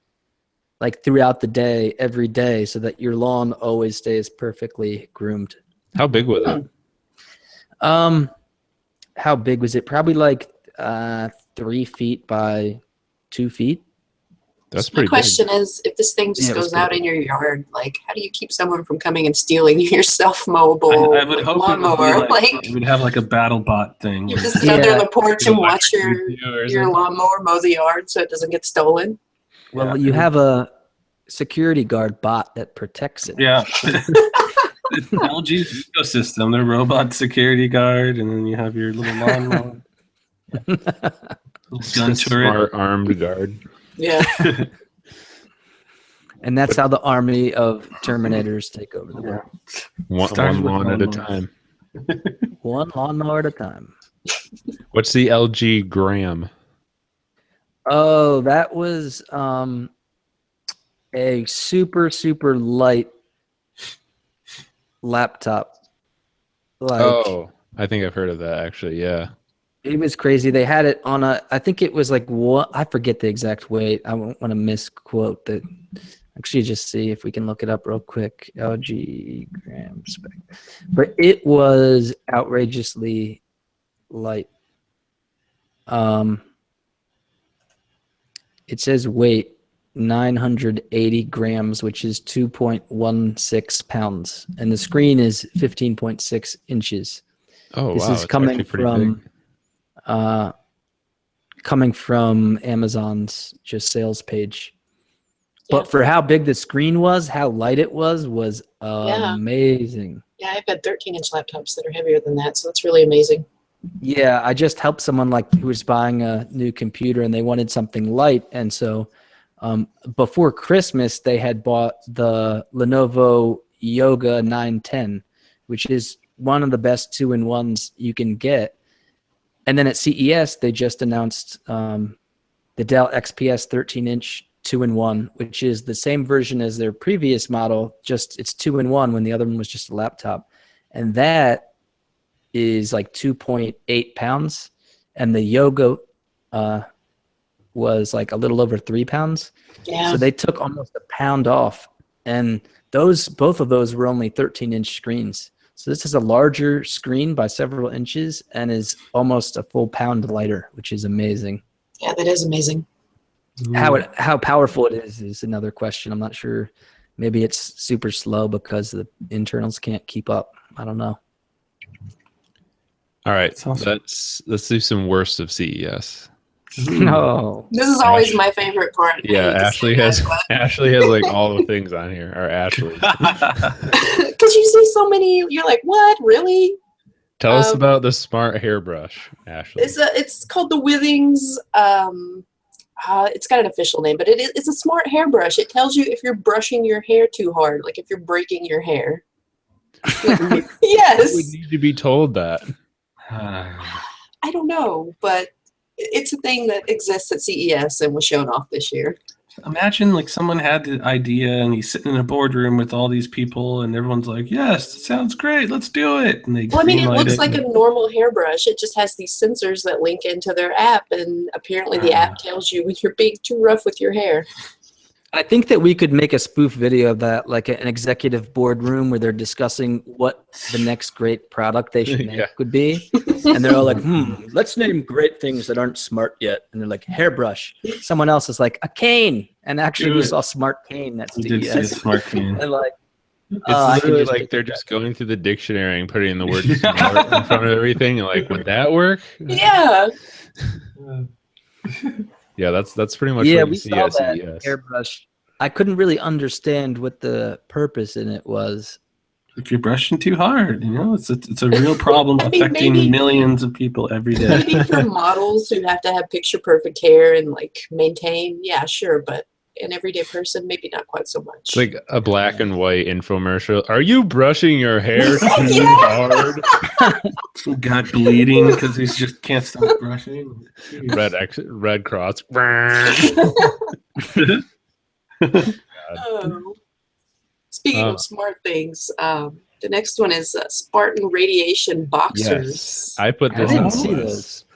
like throughout the day, every day, so that your lawn always stays perfectly groomed. How big was it? How big was it? Probably like 3 feet by 2 feet. That's pretty My question is, if this thing just goes out in your yard, like, how do you keep someone from coming and stealing your self-mowable I would hope lawnmower? it would have like a battle bot thing. You just sit out there on the porch and watch your lawnmower mow the yard so it doesn't get stolen. Well, you have a security guard bot that protects it. Yeah. It's LG's ecosystem. Their robot security guard, and then you have your little lawnmower. Gun turret. Smart armed guard. Yeah. And that's how the army of Terminators take over the world. One lawn at a time. One lawnmower at a time. What's the LG Gram? Oh, that was a super, super light laptop. I think I've heard of that actually. Yeah. It was crazy. They had it on I think it was like what, I forget the exact weight. I won't want to misquote that. Actually, just see if we can look it up real quick. LG gram spec. But it was outrageously light. It says weight 980 grams, which is 2.16 pounds. And the screen is 15.6 inches. Oh, this wow. is coming from Amazon's just sales page. But for how big the screen was, how light it was amazing. Yeah, I've had 13-inch laptops that are heavier than that, so that's really amazing. Yeah, I just helped someone like who was buying a new computer and they wanted something light. And so before Christmas, they had bought the Lenovo Yoga 910, which is one of the best 2-in-1s you can get. And then at CES, they just announced the Dell XPS 13-inch 2-in-1, which is the same version as their previous model, just it's 2-in-1 when the other one was just a laptop. And that is like 2.8 pounds. And the Yoga was like a little over 3 pounds. Yeah. So they took almost a pound off. And both of those were only 13-inch screens. So this is a larger screen by several inches and is almost a full pound lighter, which is amazing. Yeah, that is amazing. How powerful it is another question. I'm not sure. Maybe it's super slow because the internals can't keep up. I don't know. All right, let's do some worst of CES. No, this is always my favorite part. Yeah, Ashley has like all the things on here. Or Ashley, because you see so many, you're like, what? Really? Tell us about the smart hairbrush, Ashley. It's called the Withings. It's got an official name, but it's a smart hairbrush. It tells you if you're brushing your hair too hard, like if you're breaking your hair. Yes. We need to be told that. I don't know, but it's a thing that exists at CES and was shown off this year. Imagine like someone had the idea and he's sitting in a boardroom with all these people and everyone's like, yes, it sounds great, let's do it. And they Well, I mean, it greenlight looks like a normal hairbrush. It just has these sensors that link into their app, and apparently the app tells you when you're being too rough with your hair. I think that we could make a spoof video of that, like an executive boardroom where they're discussing what the next great product they should make could be. And they're all like, let's name great things that aren't smart yet. And they're like, hairbrush. Someone else is like, a cane. And actually, we saw smart cane. That's we did see a smart cane. And like, it's literally like they're just going through the dictionary and putting the word smart in front of everything. And like, would that work? Yeah. Yeah, that's pretty much yeah, what we you see saw at that CES. hairbrush. I couldn't really understand what the purpose in it was. If you're brushing too hard, it's a real problem affecting millions of people every day. Maybe for models who have to have picture perfect hair and like maintain, yeah, sure, but an everyday person, maybe not quite so much. It's like a black and white infomercial. Are you brushing your hair too hard? Some guy bleeding because he just can't stop brushing. Red cross. Speaking of smart things, the next one is Spartan radiation boxers. Yes, I put this. I didn't see those.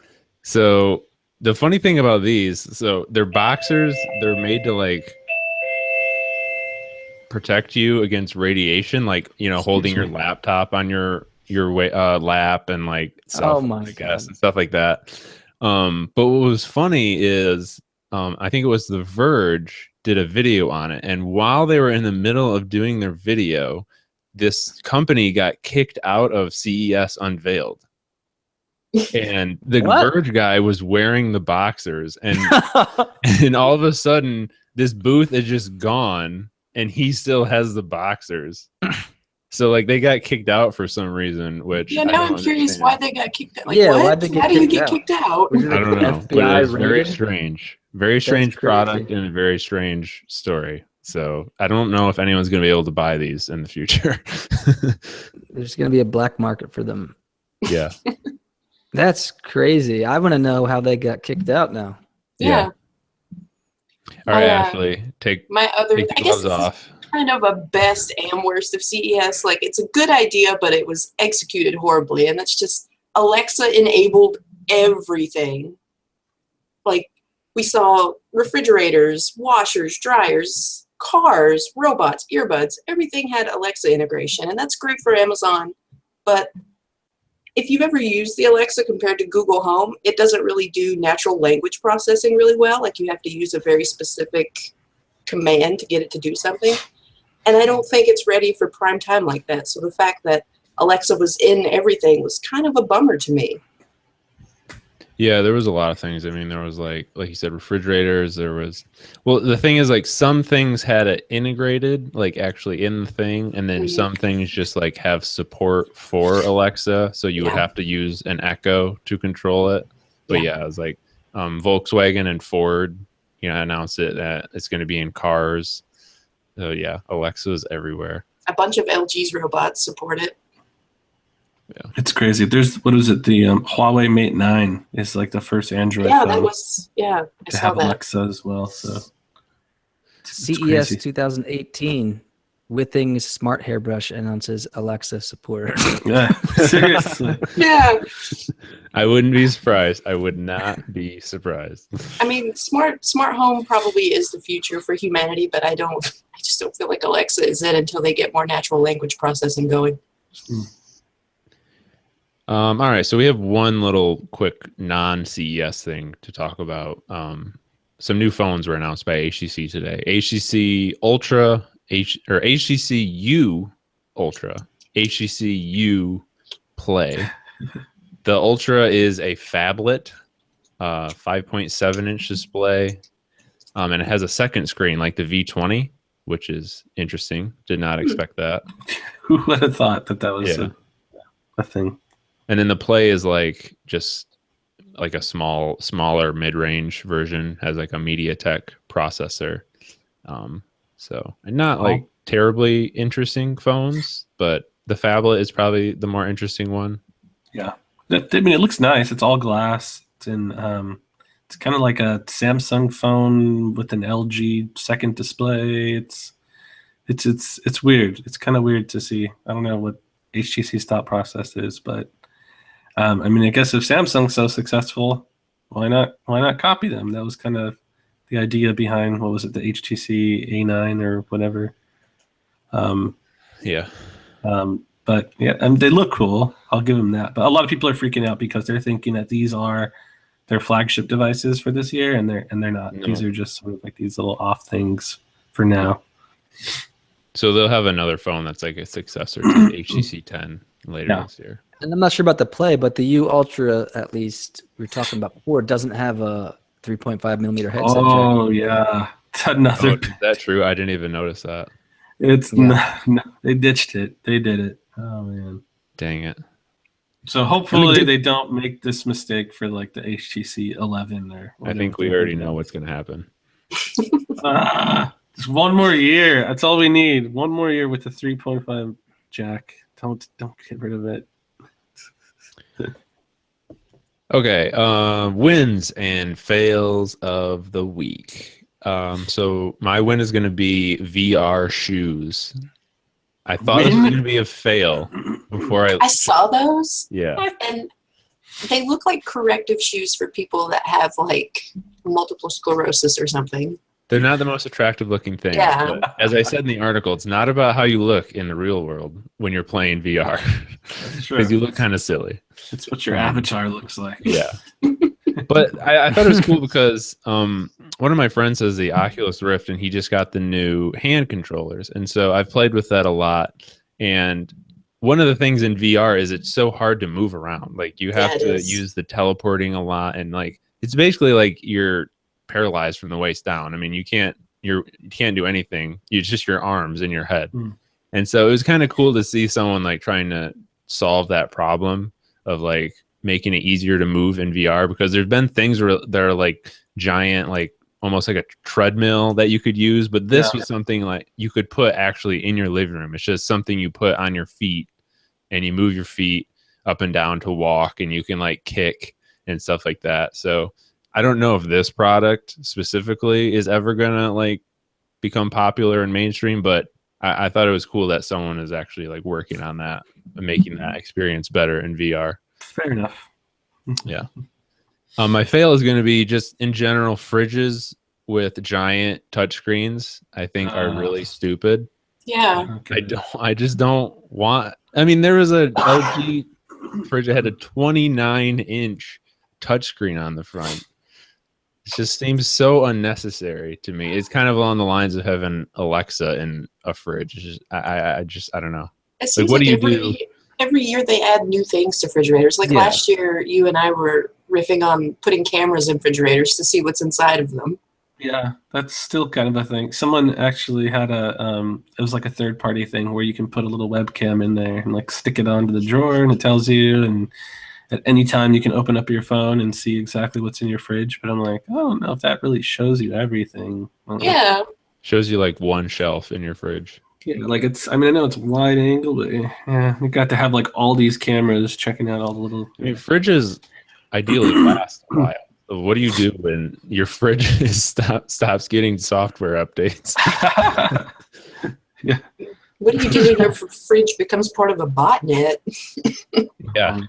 So the funny thing about these, so they're boxers. They're made to like protect you against radiation, like holding your laptop on your lap and like cell phone, I guess, and stuff like that. But what was funny is I think it was The Verge did a video on it, and while they were in the middle of doing their video, this company got kicked out of CES Unveiled. And the Verge guy was wearing the boxers, and and all of a sudden this booth is just gone and he still has the boxers. So like they got kicked out for some reason, which now I'm curious why they got kicked out. Like, why'd they get How do you get kicked out? I don't know. FBI But it's very raided? strange. Very strange product and a very strange story. So I don't know if anyone's going to be able to buy these in the future. There's going to be a black market for them. Yeah. That's crazy. I want to know how they got kicked out now. Yeah. All right, Ashley, take the gloves off. Kind of a best and worst of CES. Like, it's a good idea, but it was executed horribly. And that's just Alexa enabled everything. Like, we saw refrigerators, washers, dryers, cars, robots, earbuds. Everything had Alexa integration, and that's great for Amazon. But if you've ever used the Alexa compared to Google Home, it doesn't really do natural language processing really well. Like, you have to use a very specific command to get it to do something. And I don't think it's ready for prime time like that. So the fact that Alexa was in everything was kind of a bummer to me. Yeah, there was a lot of things. I mean, there was like you said, refrigerators. There was, well, the thing is, like, some things had it integrated, like actually in the thing, and then some things just like have support for Alexa, so you would have to use an Echo to control it. But it was like Volkswagen and Ford, announced it that it's going to be in cars. So yeah, Alexa's everywhere. A bunch of LG's robots support it. Yeah, it's crazy. There's the Huawei Mate 9 is like the first Android phone. That was I to saw have that. Alexa as well. So CES crazy. 2018, Withings smart hairbrush announces Alexa support. Yeah, seriously. Yeah. I wouldn't be surprised. I would not be surprised. I mean, smart home probably is the future for humanity, but I just don't feel like Alexa is it until they get more natural language processing going. All right, so we have one little quick non-CES thing to talk about. Some new phones were announced by HTC today. HTC Ultra, HTC U Ultra, HTC U Play. The Ultra is a phablet, 5.7-inch display, and it has a second screen like the V20, which is interesting. Did not expect that. Who would have thought that was a thing? And then the Play is like just like a smaller mid-range version, has like a MediaTek processor. So, and not like terribly interesting phones, but the phablet is probably the more interesting one. Yeah. I mean, it looks nice. It's all glass. It's in It's kind of like a Samsung phone with an LG second display. It's weird. It's kind of weird to see. I don't know what HTC's thought process is, but I mean, I guess if Samsung's so successful, why not copy them? That was kind of the idea behind, what was it, the HTC A9 or whatever. Yeah. But yeah, they look cool. I'll give them that. But a lot of people are freaking out because they're thinking that these are their flagship devices for this year, and they're not. No. These are just sort of like these little off things for now. So they'll have another phone that's like a successor to the HTC 10 later this year. And I'm not sure about the Play, but the U Ultra, at least we were talking about before, doesn't have a 3.5 millimeter headset Oh jack. yeah, it's another. Is that true? I didn't even notice that. It's no, they ditched it. They did it. Oh man. Dang it. So hopefully they don't make this mistake for like the HTC 11 or. I think we already know what's going to happen. Just one more year. That's all we need. One more year with the 3.5 jack. Don't get rid of it. Okay, wins and fails of the week. So my win is going to be VR shoes. I thought it was going to be a fail before I saw those. Yeah. And they look like corrective shoes for people that have like multiple sclerosis or something. They're not the most attractive looking thing. Yeah. But as I said in the article, it's not about how you look in the real world when you're playing VR. Because you look kind of silly. It's what your avatar looks like. Yeah. But I thought it was cool because one of my friends has the Oculus Rift and he just got the new hand controllers. And so I've played with that a lot. And one of the things in VR is it's so hard to move around. Like you have to use the teleporting a lot. And like it's basically like you're paralyzed from the waist down. I mean, you can't do anything. It's just your arms and your head. And so it was kind of cool to see someone like trying to solve that problem of like making it easier to move in VR, because there's been things where there are like giant, like almost like a treadmill that you could use, but this was something like you could put actually in your living room. It's just something you put on your feet and you move your feet up and down to walk, and you can like kick and stuff like that. So I don't know if this product specifically is ever gonna like become popular and mainstream, but I thought it was cool that someone is actually like working on that and making that experience better in VR. Fair enough. Yeah. My fail is going to be just in general, fridges with giant touchscreens, I think are really stupid. Yeah. Okay. I just don't want. I mean, there was a LG fridge that had a 29-inch touchscreen on the front. It just seems so unnecessary to me. It's kind of along the lines of having Alexa in a fridge. It's just, I don't know. It seems what like do you do? every year they add new things to refrigerators. Like last year, you and I were riffing on putting cameras in refrigerators to see what's inside of them. Yeah, that's still kind of a thing. Someone actually had it was like a third-party thing where you can put a little webcam in there and like stick it onto the drawer, and it tells you, and at any time you can open up your phone and see exactly what's in your fridge. But I'm like, I don't know if that really shows you everything. Yeah. Shows you like one shelf in your fridge. Yeah, like it's, I mean, I know it's wide angle, but yeah, you got to have like all these cameras checking out all the little. I mean, fridges ideally last a while. So what do you do when your fridge stops getting software updates? Yeah. What do you do when your fridge becomes part of a botnet? Yeah.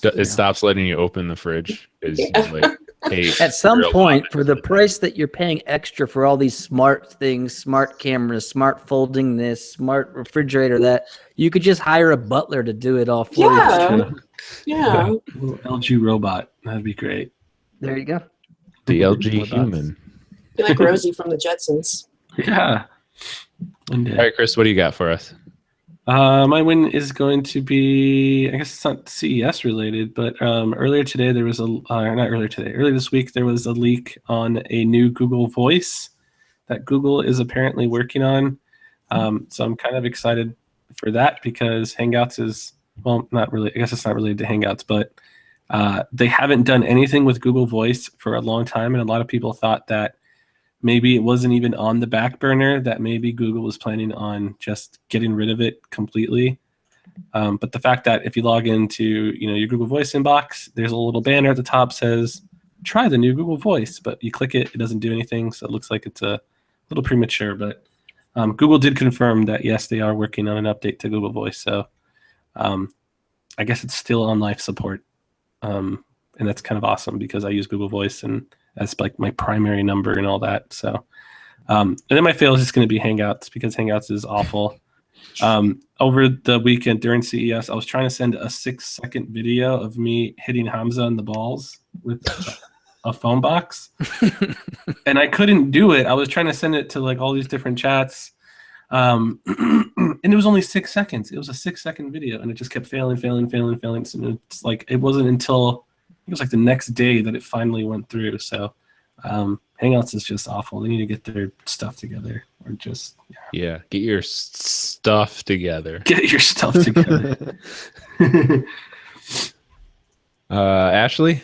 It stops letting you open the fridge. At some point, for the price that you're paying extra for all these smart things, smart cameras, smart folding this, smart refrigerator that, you could just hire a butler to do it all for you. Yeah. Little LG robot. That'd be great. There you go. The LG human. Be like Rosie from the Jetsons. Yeah. All right, Chris, what do you got for us? My win is going to be, I guess it's not CES related, but earlier this week, there was a leak on a new Google Voice that Google is apparently working on. So I'm kind of excited for that because Hangouts is, well, not really, I guess it's not related to Hangouts, but they haven't done anything with Google Voice for a long time. And a lot of people thought that maybe it wasn't even on the back burner, that maybe Google was planning on just getting rid of it completely. But the fact that if you log into your Google Voice inbox, there's a little banner at the top says try the new Google Voice, but you click it, it doesn't do anything. So it looks like it's a little premature, but Google did confirm that, yes, they are working on an update to Google Voice. So I guess it's still on life support. And that's kind of awesome because I use Google Voice and that's like my primary number and all that. So, and then my fail is just going to be Hangouts because Hangouts is awful. Over the weekend during CES, I was trying to send a 6-second video of me hitting Hamza in the balls with a phone box, and I couldn't do it. I was trying to send it to like all these different chats, and it was only 6 seconds. It was a 6-second video, and it just kept failing. So it's like it wasn't until it was like the next day that it finally went through. So Hangouts is just awful. They need to get their stuff together, or just yeah, get your stuff together. Get your stuff together. Ashley?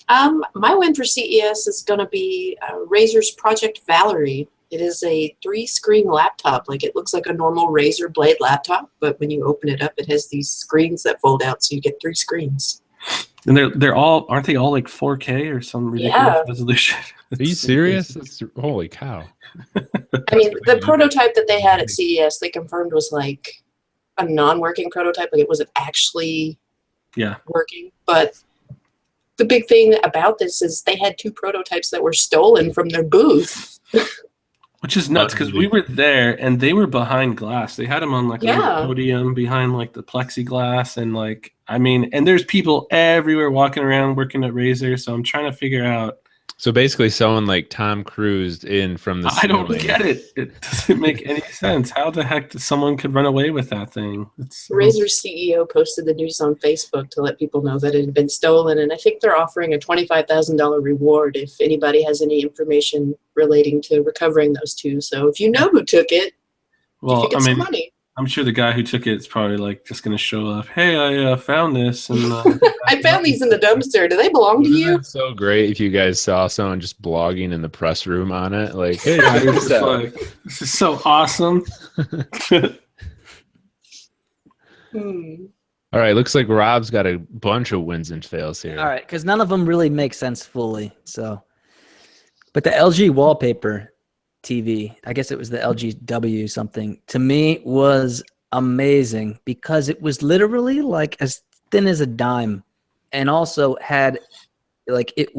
My win for CES is going to be Razer's Project Valerie. It is a 3-screen laptop. Like it looks like a normal Razer Blade laptop, but when you open it up, it has these screens that fold out, so you get 3 screens. And they're all, aren't they all like 4K or some ridiculous resolution? Are you serious? That's, holy cow. I mean, the prototype that they had at CES, they confirmed was like a non-working prototype. Like it wasn't actually working. But the big thing about this is they had 2 prototypes that were stolen from their booth. Which is nuts because we were there and they were behind glass. They had them on like a podium behind like the plexiglass and like, I mean, and there's people everywhere walking around working at Razer. So I'm trying to figure out. So basically someone like Tom Cruise in from the I don't get it. It doesn't make any sense. How the heck did someone could run away with that thing? Razer's CEO posted the news on Facebook to let people know that it had been stolen. And I think they're offering a $25,000 reward if anybody has any information relating to recovering those 2. So if you know who took it, you get some money. I'm sure the guy who took it is probably like just going to show up. Hey, I found this. And I found these in the dumpster. Do they belong to you? It's so great if you guys saw someone just blogging in the press room on it. Like, hey, this is so awesome. All right, looks like Rob's got a bunch of wins and fails here. All right, because none of them really make sense fully. So, but the LG wallpaper TV, I guess it was the LGW something, to me was amazing because it was literally like as thin as a dime and also had like it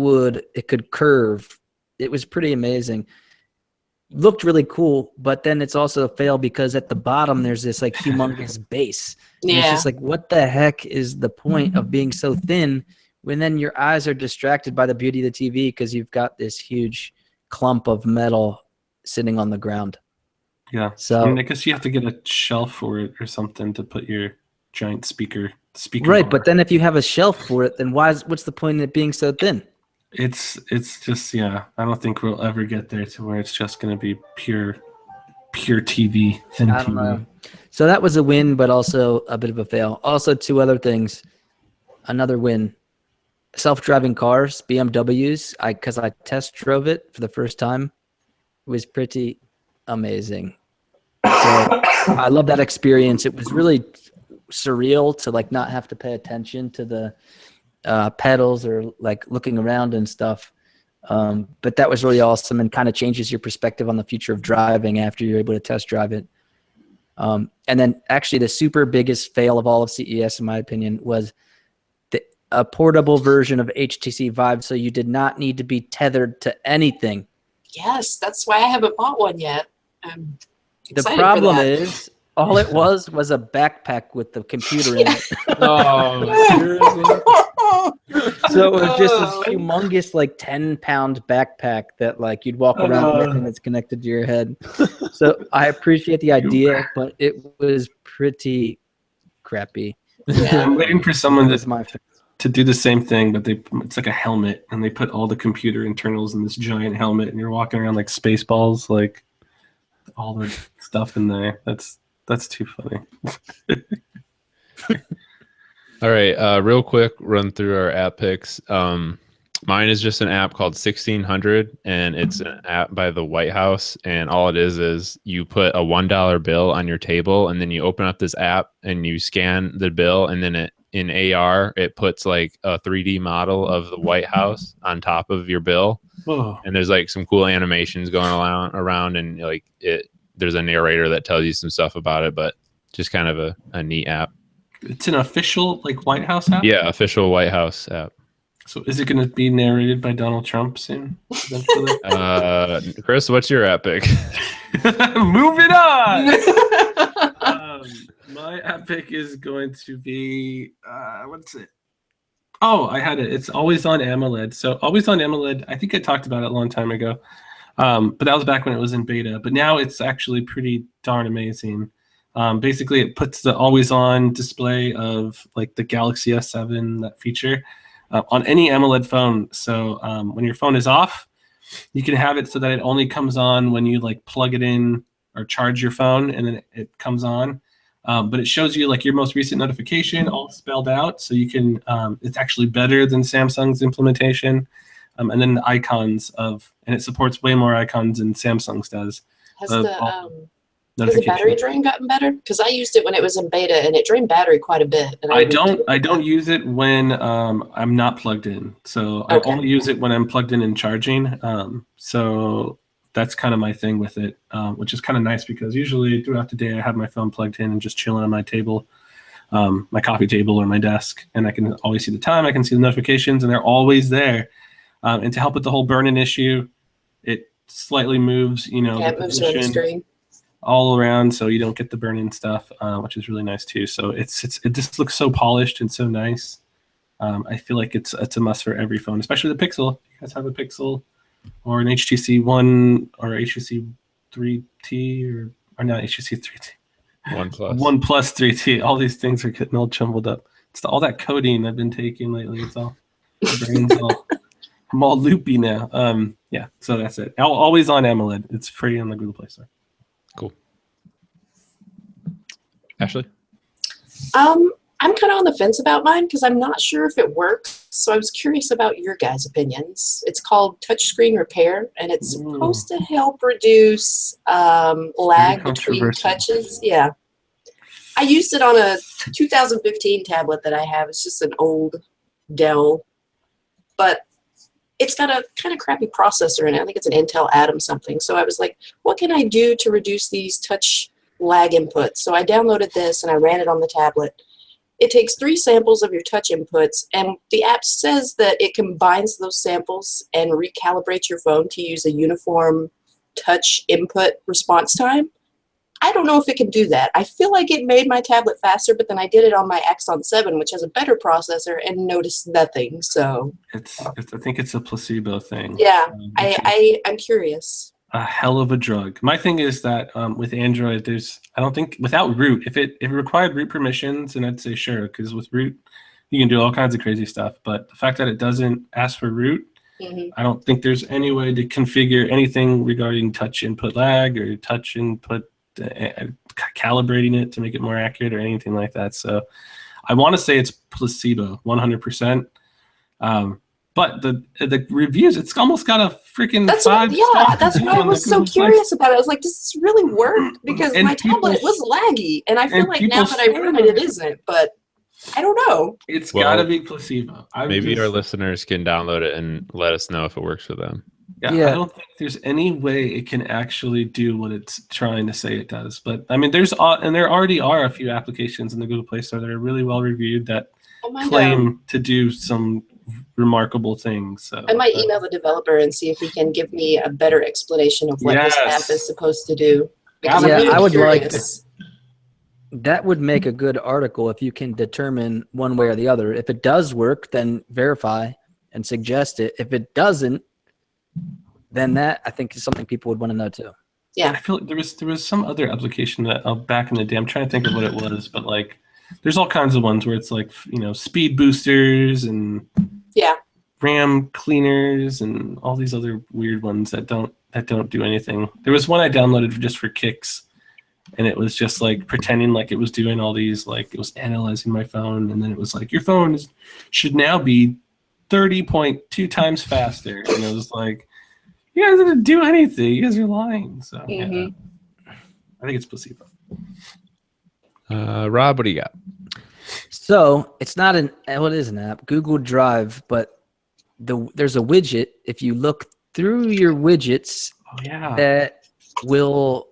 could curve. It was pretty amazing. Looked really cool, but then it's also a fail because at the bottom there's this like humongous base. Yeah. It's just like, what the heck is the point of being so thin when then your eyes are distracted by the beauty of the TV because you've got this huge clump of metal sitting on the ground. Yeah. So I mean, I guess you have to get a shelf for it or something to put your giant speaker right, on. But then if you have a shelf for it, then what's the point in it being so thin? It's just I don't think we'll ever get there to where it's just going to be pure TV, thin I don't TV. know. So that was a win, but also a bit of a fail. Also, 2 other things. Another win. Self-driving cars, BMWs. Because I test drove it for the first time. It was pretty amazing. So I love that experience. It was really surreal to like not have to pay attention to the pedals or like looking around and stuff. But that was really awesome and kind of changes your perspective on the future of driving after you're able to test drive it. And then actually the super biggest fail of all of CES, in my opinion, was a portable version of HTC Vive. So you did not need to be tethered to anything. Yes, that's why I haven't bought one yet. The problem is all it was a backpack with the computer in it. Oh, seriously? So it was just this humongous like 10-pound backpack that like you'd walk around with and it's connected to your head. So I appreciate the idea, but it was pretty crappy. Yeah, I'm waiting for someone to do the same thing, but it's like a helmet and they put all the computer internals in this giant helmet and you're walking around like Spaceballs, like all the stuff in there. That's too funny. All right, real quick run through our app picks. Mine is just an app called 1600, and it's an app by the White House, and all it is you put a $1 bill on your table, and then you open up this app and you scan the bill, and then it in AR, it puts like a 3D model of the White House on top of your bill. Whoa. And there's like some cool animations going around and like there's a narrator that tells you some stuff about it, but just kind of a neat app. It's an official like White House app? Yeah, official White House app. So is it going to be narrated by Donald Trump soon? Eventually? Chris, what's your app pick? Moving on. My app pick is going to be what's it? Oh, I had it. It's Always on AMOLED. So Always on AMOLED, I think I talked about it a long time ago. But that was back when it was in beta. But now it's actually pretty darn amazing. Basically, it puts the always on display of like the Galaxy S7, that feature, on any AMOLED phone. So when your phone is off, you can have it so that it only comes on when you like plug it in or charge your phone, and then it comes on. But it shows you like your most recent notification all spelled out, so you can. It's actually better than Samsung's implementation, and then the icons and it supports way more icons than Samsung's does. Has the battery drain gotten better? Because I used it when it was in beta, and it drained battery quite a bit. And I don't use it when I'm not plugged in. So I only use it when I'm plugged in and charging. So that's kind of my thing with it, which is kind of nice because usually throughout the day I have my phone plugged in and just chilling on my table, my coffee table or my desk, and I can always see the time. I can see the notifications, and they're always there. And to help with the whole burn-in issue, it slightly moves, it moves around the screen all around, so you don't get the burn-in stuff, which is really nice too. So it just looks so polished and so nice. I feel like it's a must for every phone, especially the Pixel. You guys have a Pixel or an HTC One or HTC 3T or not HTC 3T. OnePlus 3T. All these things are getting all jumbled up. It's all that codeine I've been taking lately. It's all brains all. I'm all loopy now. Yeah, so that's it. Always on AMOLED. It's free on the Google Play Store. Cool. Ashley? I'm kind of on the fence about mine because I'm not sure if it works. So I was curious about your guys' opinions. It's called Touchscreen Repair, and it's supposed to help reduce lag between touches. Yeah. I used it on a 2015 tablet that I have. It's just an old Dell, but it's got a kind of crappy processor in it. I think it's an Intel Atom something. So I was like, what can I do to reduce these touch lag inputs? So I downloaded this and I ran it on the tablet. It takes 3 samples of your touch inputs, and the app says that it combines those samples and recalibrates your phone to use a uniform touch input response time. I don't know if it can do that. I feel like it made my tablet faster, but then I did it on my Axon 7, which has a better processor, and noticed nothing. So I think it's a placebo thing. Yeah, I'm curious. A hell of a drug. My thing is that with Android, I don't think without root, if it required root permissions, then I'd say sure, because with root you can do all kinds of crazy stuff. But the fact that it doesn't ask for root, I don't think there's any way to configure anything regarding touch input lag or touch input calibrating it to make it more accurate or anything like that. So I want to say it's placebo 100%. But the reviews, it's almost got a freaking that's five. That's why I was so curious about it. I was like, does this really work? Because my tablet was laggy, and I feel like now that I've run it, it isn't. But I don't know. It's got to be placebo. Maybe our listeners can download it and let us know if it works for them. Yeah, I don't think there's any way it can actually do what it's trying to say it does. But I mean, there already are a few applications in the Google Play Store that are really well reviewed that claim to do some remarkable things. So I might email the developer and see if he can give me a better explanation of what this app is supposed to do. Because I'm really I would curious. That would make a good article if you can determine one way or the other. If it does work, then verify and suggest it. If it doesn't, then that I think is something people would want to know too. Yeah, I feel like there was some other application that back in the day. I'm trying to think of what it was, but like there's all kinds of ones where it's like speed boosters and RAM cleaners and all these other weird ones that don't do anything. There was one I downloaded just for kicks, and it was just like pretending like it was doing all these, like it was analyzing my phone, and then it was like your phone should now be 30.2 times faster, and it was like, you guys didn't do anything. You guys are lying. So yeah, I think it's placebo. Rob, what do you got? So it's not an well, it is an app, Google Drive, but there's a widget. If you look through your widgets, Oh yeah. that will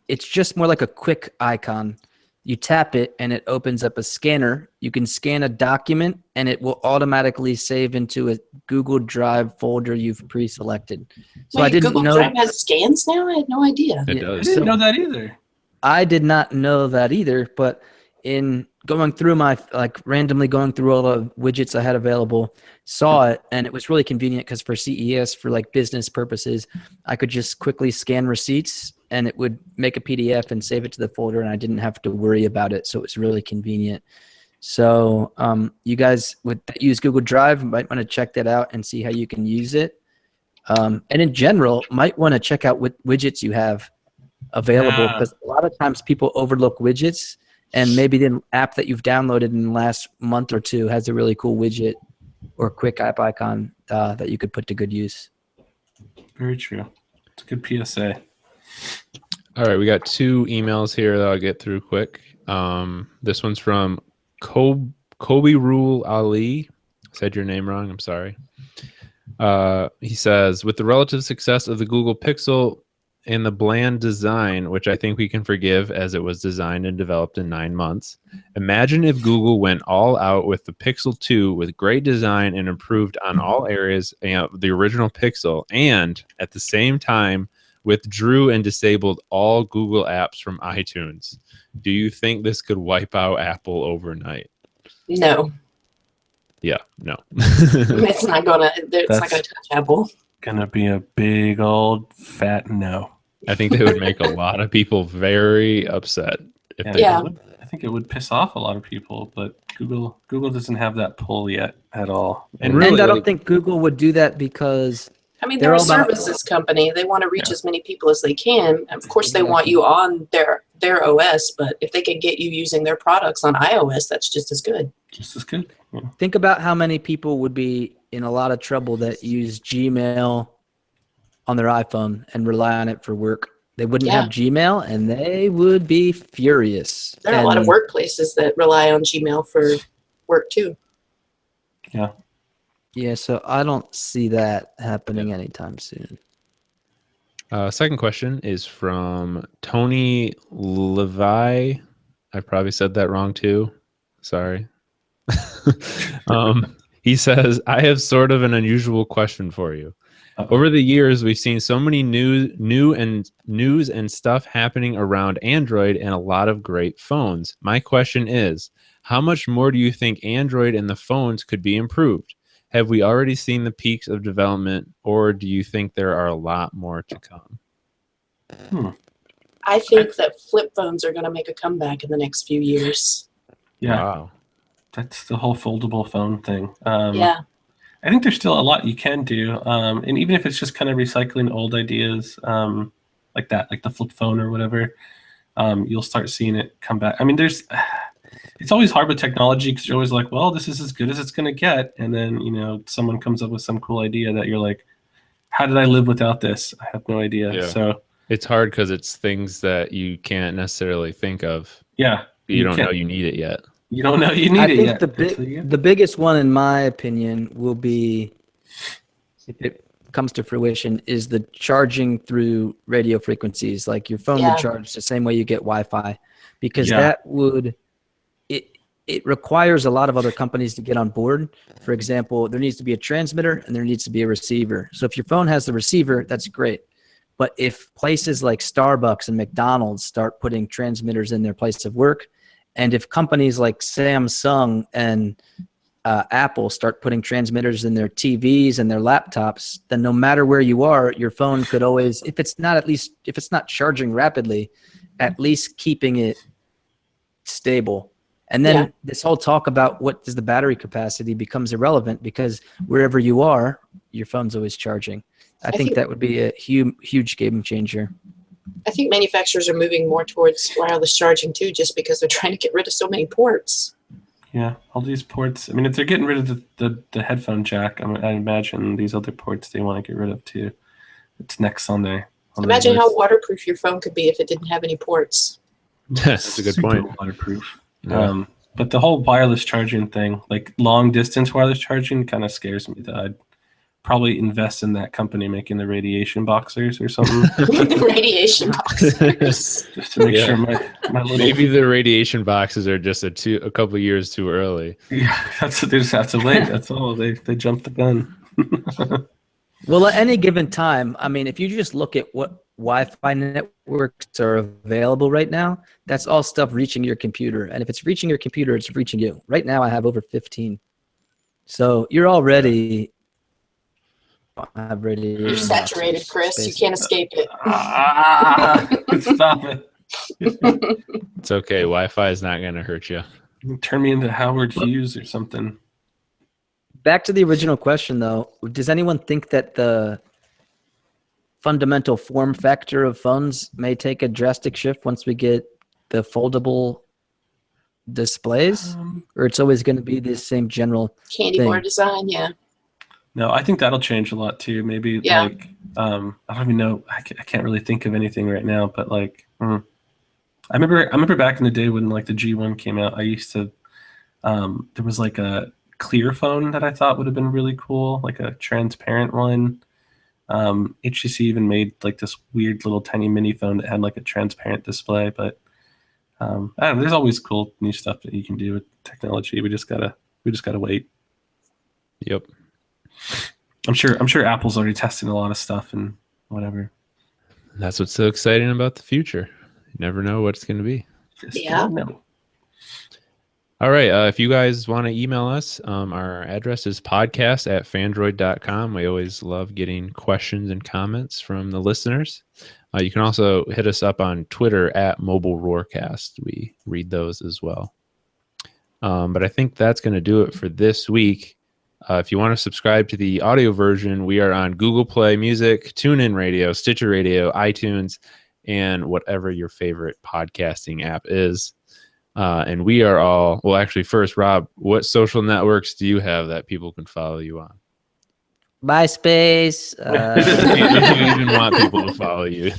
it's just more like a quick icon. You tap it and it opens up a scanner. You can scan a document and it will automatically save into a Google Drive folder you've pre-selected. So I Wait, didn't Google know Drive has scans now? I had no idea. It Yeah, I does. didn't know that either. I did not know that either, but in going through my randomly going through all the widgets I had available, saw it, and it was really convenient because for CES, for like business purposes, I could just quickly scan receipts and it would make a PDF and save it to the folder, and I didn't have to worry about it. So it was really convenient. So you guys would use Google Drive might want to check that out and see how you can use it. And in general, might want to check out what widgets you have available, Yeah. because a lot of times people overlook widgets, and maybe the app that you've downloaded in the last month or two has a really cool widget or quick app icon that you could put to good use. Very true. It's a good PSA. All right, we got 2 emails here that I'll get through quick. This one's from Kobe Rule Ali. Said your name wrong. I'm sorry. He says, with the relative success of the Google Pixel and the bland design, which I think we can forgive as it was designed and developed in 9 months, imagine if Google went all out with the Pixel 2 with great design and improved on all areas of the original Pixel, and at the same time withdrew and disabled all Google apps from iTunes. Do you think this could wipe out Apple overnight? No, Yeah, no. it's not gonna. It's not gonna touch Apple. Gonna be a big old fat no. I think they would make a lot of people very upset if they Yeah. I think it would piss off a lot of people, but Google doesn't have that pull yet at all. And And really, I don't like- think Google would do that because I mean, They're they're a all about- services company. They want to reach as many people as they can. Of course, they want you on their OS, but if they can get you using their products on iOS, that's just as good. Just as good. Yeah. think about how many people would be in a lot of trouble that use Gmail on their iPhone and rely on it for work. They wouldn't Yeah. have Gmail and they would be furious. There are a lot of And- workplaces that rely on Gmail for work too. Yeah, so I don't see that happening anytime soon. Second question is from Tony Levi. I probably said that wrong too. Sorry. He says, I have sort of an unusual question for you. Uh-oh. Over the years, we've seen so many news and stuff happening around Android and a lot of great phones. My question is, how much more do you think Android and the phones could be improved? Have we already seen the peaks of development, or do you think there are a lot more to come? I think that flip phones are going to make a comeback in the next few years. Yeah, Wow. that's the whole foldable phone thing. Yeah. I think there's still a lot you can do, and even if it's just kind of recycling old ideas like that, like the flip phone or whatever, you'll start seeing it come back. I mean, it's always hard with technology because you're always like, well, this is as good as it's going to get, and then someone comes up with some cool idea that you're like, how did I live without this? I have no idea. Yeah. So It's hard because it's things that you can't necessarily think of. yeah, You don't can't- know you need it yet. You don't know you need I it think yet. the biggest one, in my opinion, will be, if it comes to fruition, is the charging through radio frequencies. Like your phone Yeah. would charge the same way you get Wi-Fi, because Yeah. that would it requires a lot of other companies to get on board. For example, there needs to be a transmitter and there needs to be a receiver. So if your phone has the receiver, that's great. But if places like Starbucks and McDonald's start putting transmitters in their place of work, and if companies like Samsung and Apple start putting transmitters in their TVs and their laptops, then no matter where you are, your phone could always, if it's not charging rapidly, at least keeping it stable. And then Yeah. this whole talk about what is the battery capacity becomes irrelevant, because wherever you are, your phone's always charging. I think think- that would be a huge game changer. I think manufacturers are moving more towards wireless charging too, just because they're trying to get rid of so many ports. Yeah, all these ports. I mean, if they're getting rid of the headphone jack, I imagine these other ports they want to get rid of too. It's next on their Imagine how list. waterproof your phone could be if it didn't have any ports. That's a good Super point. waterproof. Yeah. But the whole wireless charging thing, like long distance wireless charging, kind of scares me. That I'd probably invest in that company making the radiation boxers or something, The radiation boxers. just to make Yeah. sure my little Maybe the radiation boxes are just a couple of years too early. yeah, they just have to wait. That's all. They jumped the gun. Well, at any given time, I mean, if you just look at what Wi-Fi networks are available right now, that's all stuff reaching your computer. And if it's reaching your computer, it's reaching you. Right now, I have over 15. So you're already. You're saturated, Chris. You can't escape it. Stop it. It's okay. Wi-Fi is not going to hurt you. Turn me into Howard Hughes or something. Back to the original question, though. Does anyone think that the fundamental form factor of phones may take a drastic shift once we get the foldable displays? Or it's always going to be the same general Candy thing? bar design, yeah. No, I think that'll change a lot too. Maybe Yeah. like I don't even know. I can't really think of anything right now. But like, I remember back in the day when like the G1 came out. I used to there was like a clear phone that I thought would have been really cool, like a transparent one. HTC even made like this weird little tiny mini phone that had like a transparent display. But I don't know, there's always cool new stuff that you can do with technology. We just gotta wait. Yep. I'm sure Apple's already testing a lot of stuff and whatever. That's what's so exciting about the future. You never know what it's going to be. Just Yeah. don't know. All right. If you guys want to email us, our address is podcast@phandroid.com. We always love getting questions and comments from the listeners. You can also hit us up on Twitter @MobileRoarcast. We read those as well. But I think that's going to do it for this week. If you want to subscribe to the audio version, we are on Google Play Music, TuneIn Radio, Stitcher Radio, iTunes, and whatever your favorite podcasting app is. And we are all, well, actually, first, Rob, what social networks do you have that people can follow you on? MySpace. If you even want people to follow you.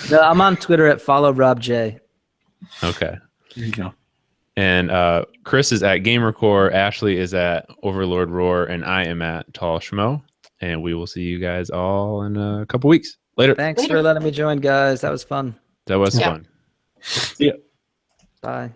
No, I'm on Twitter @followRobJ. Okay. There you go. And Chris is at GamerCore, Ashley is at Overlord Roar, and I am at Tall Schmo. And we will see you guys all in a couple weeks. Later. Thanks for letting me join, guys. That was fun. That was Yeah. fun. See ya. Bye.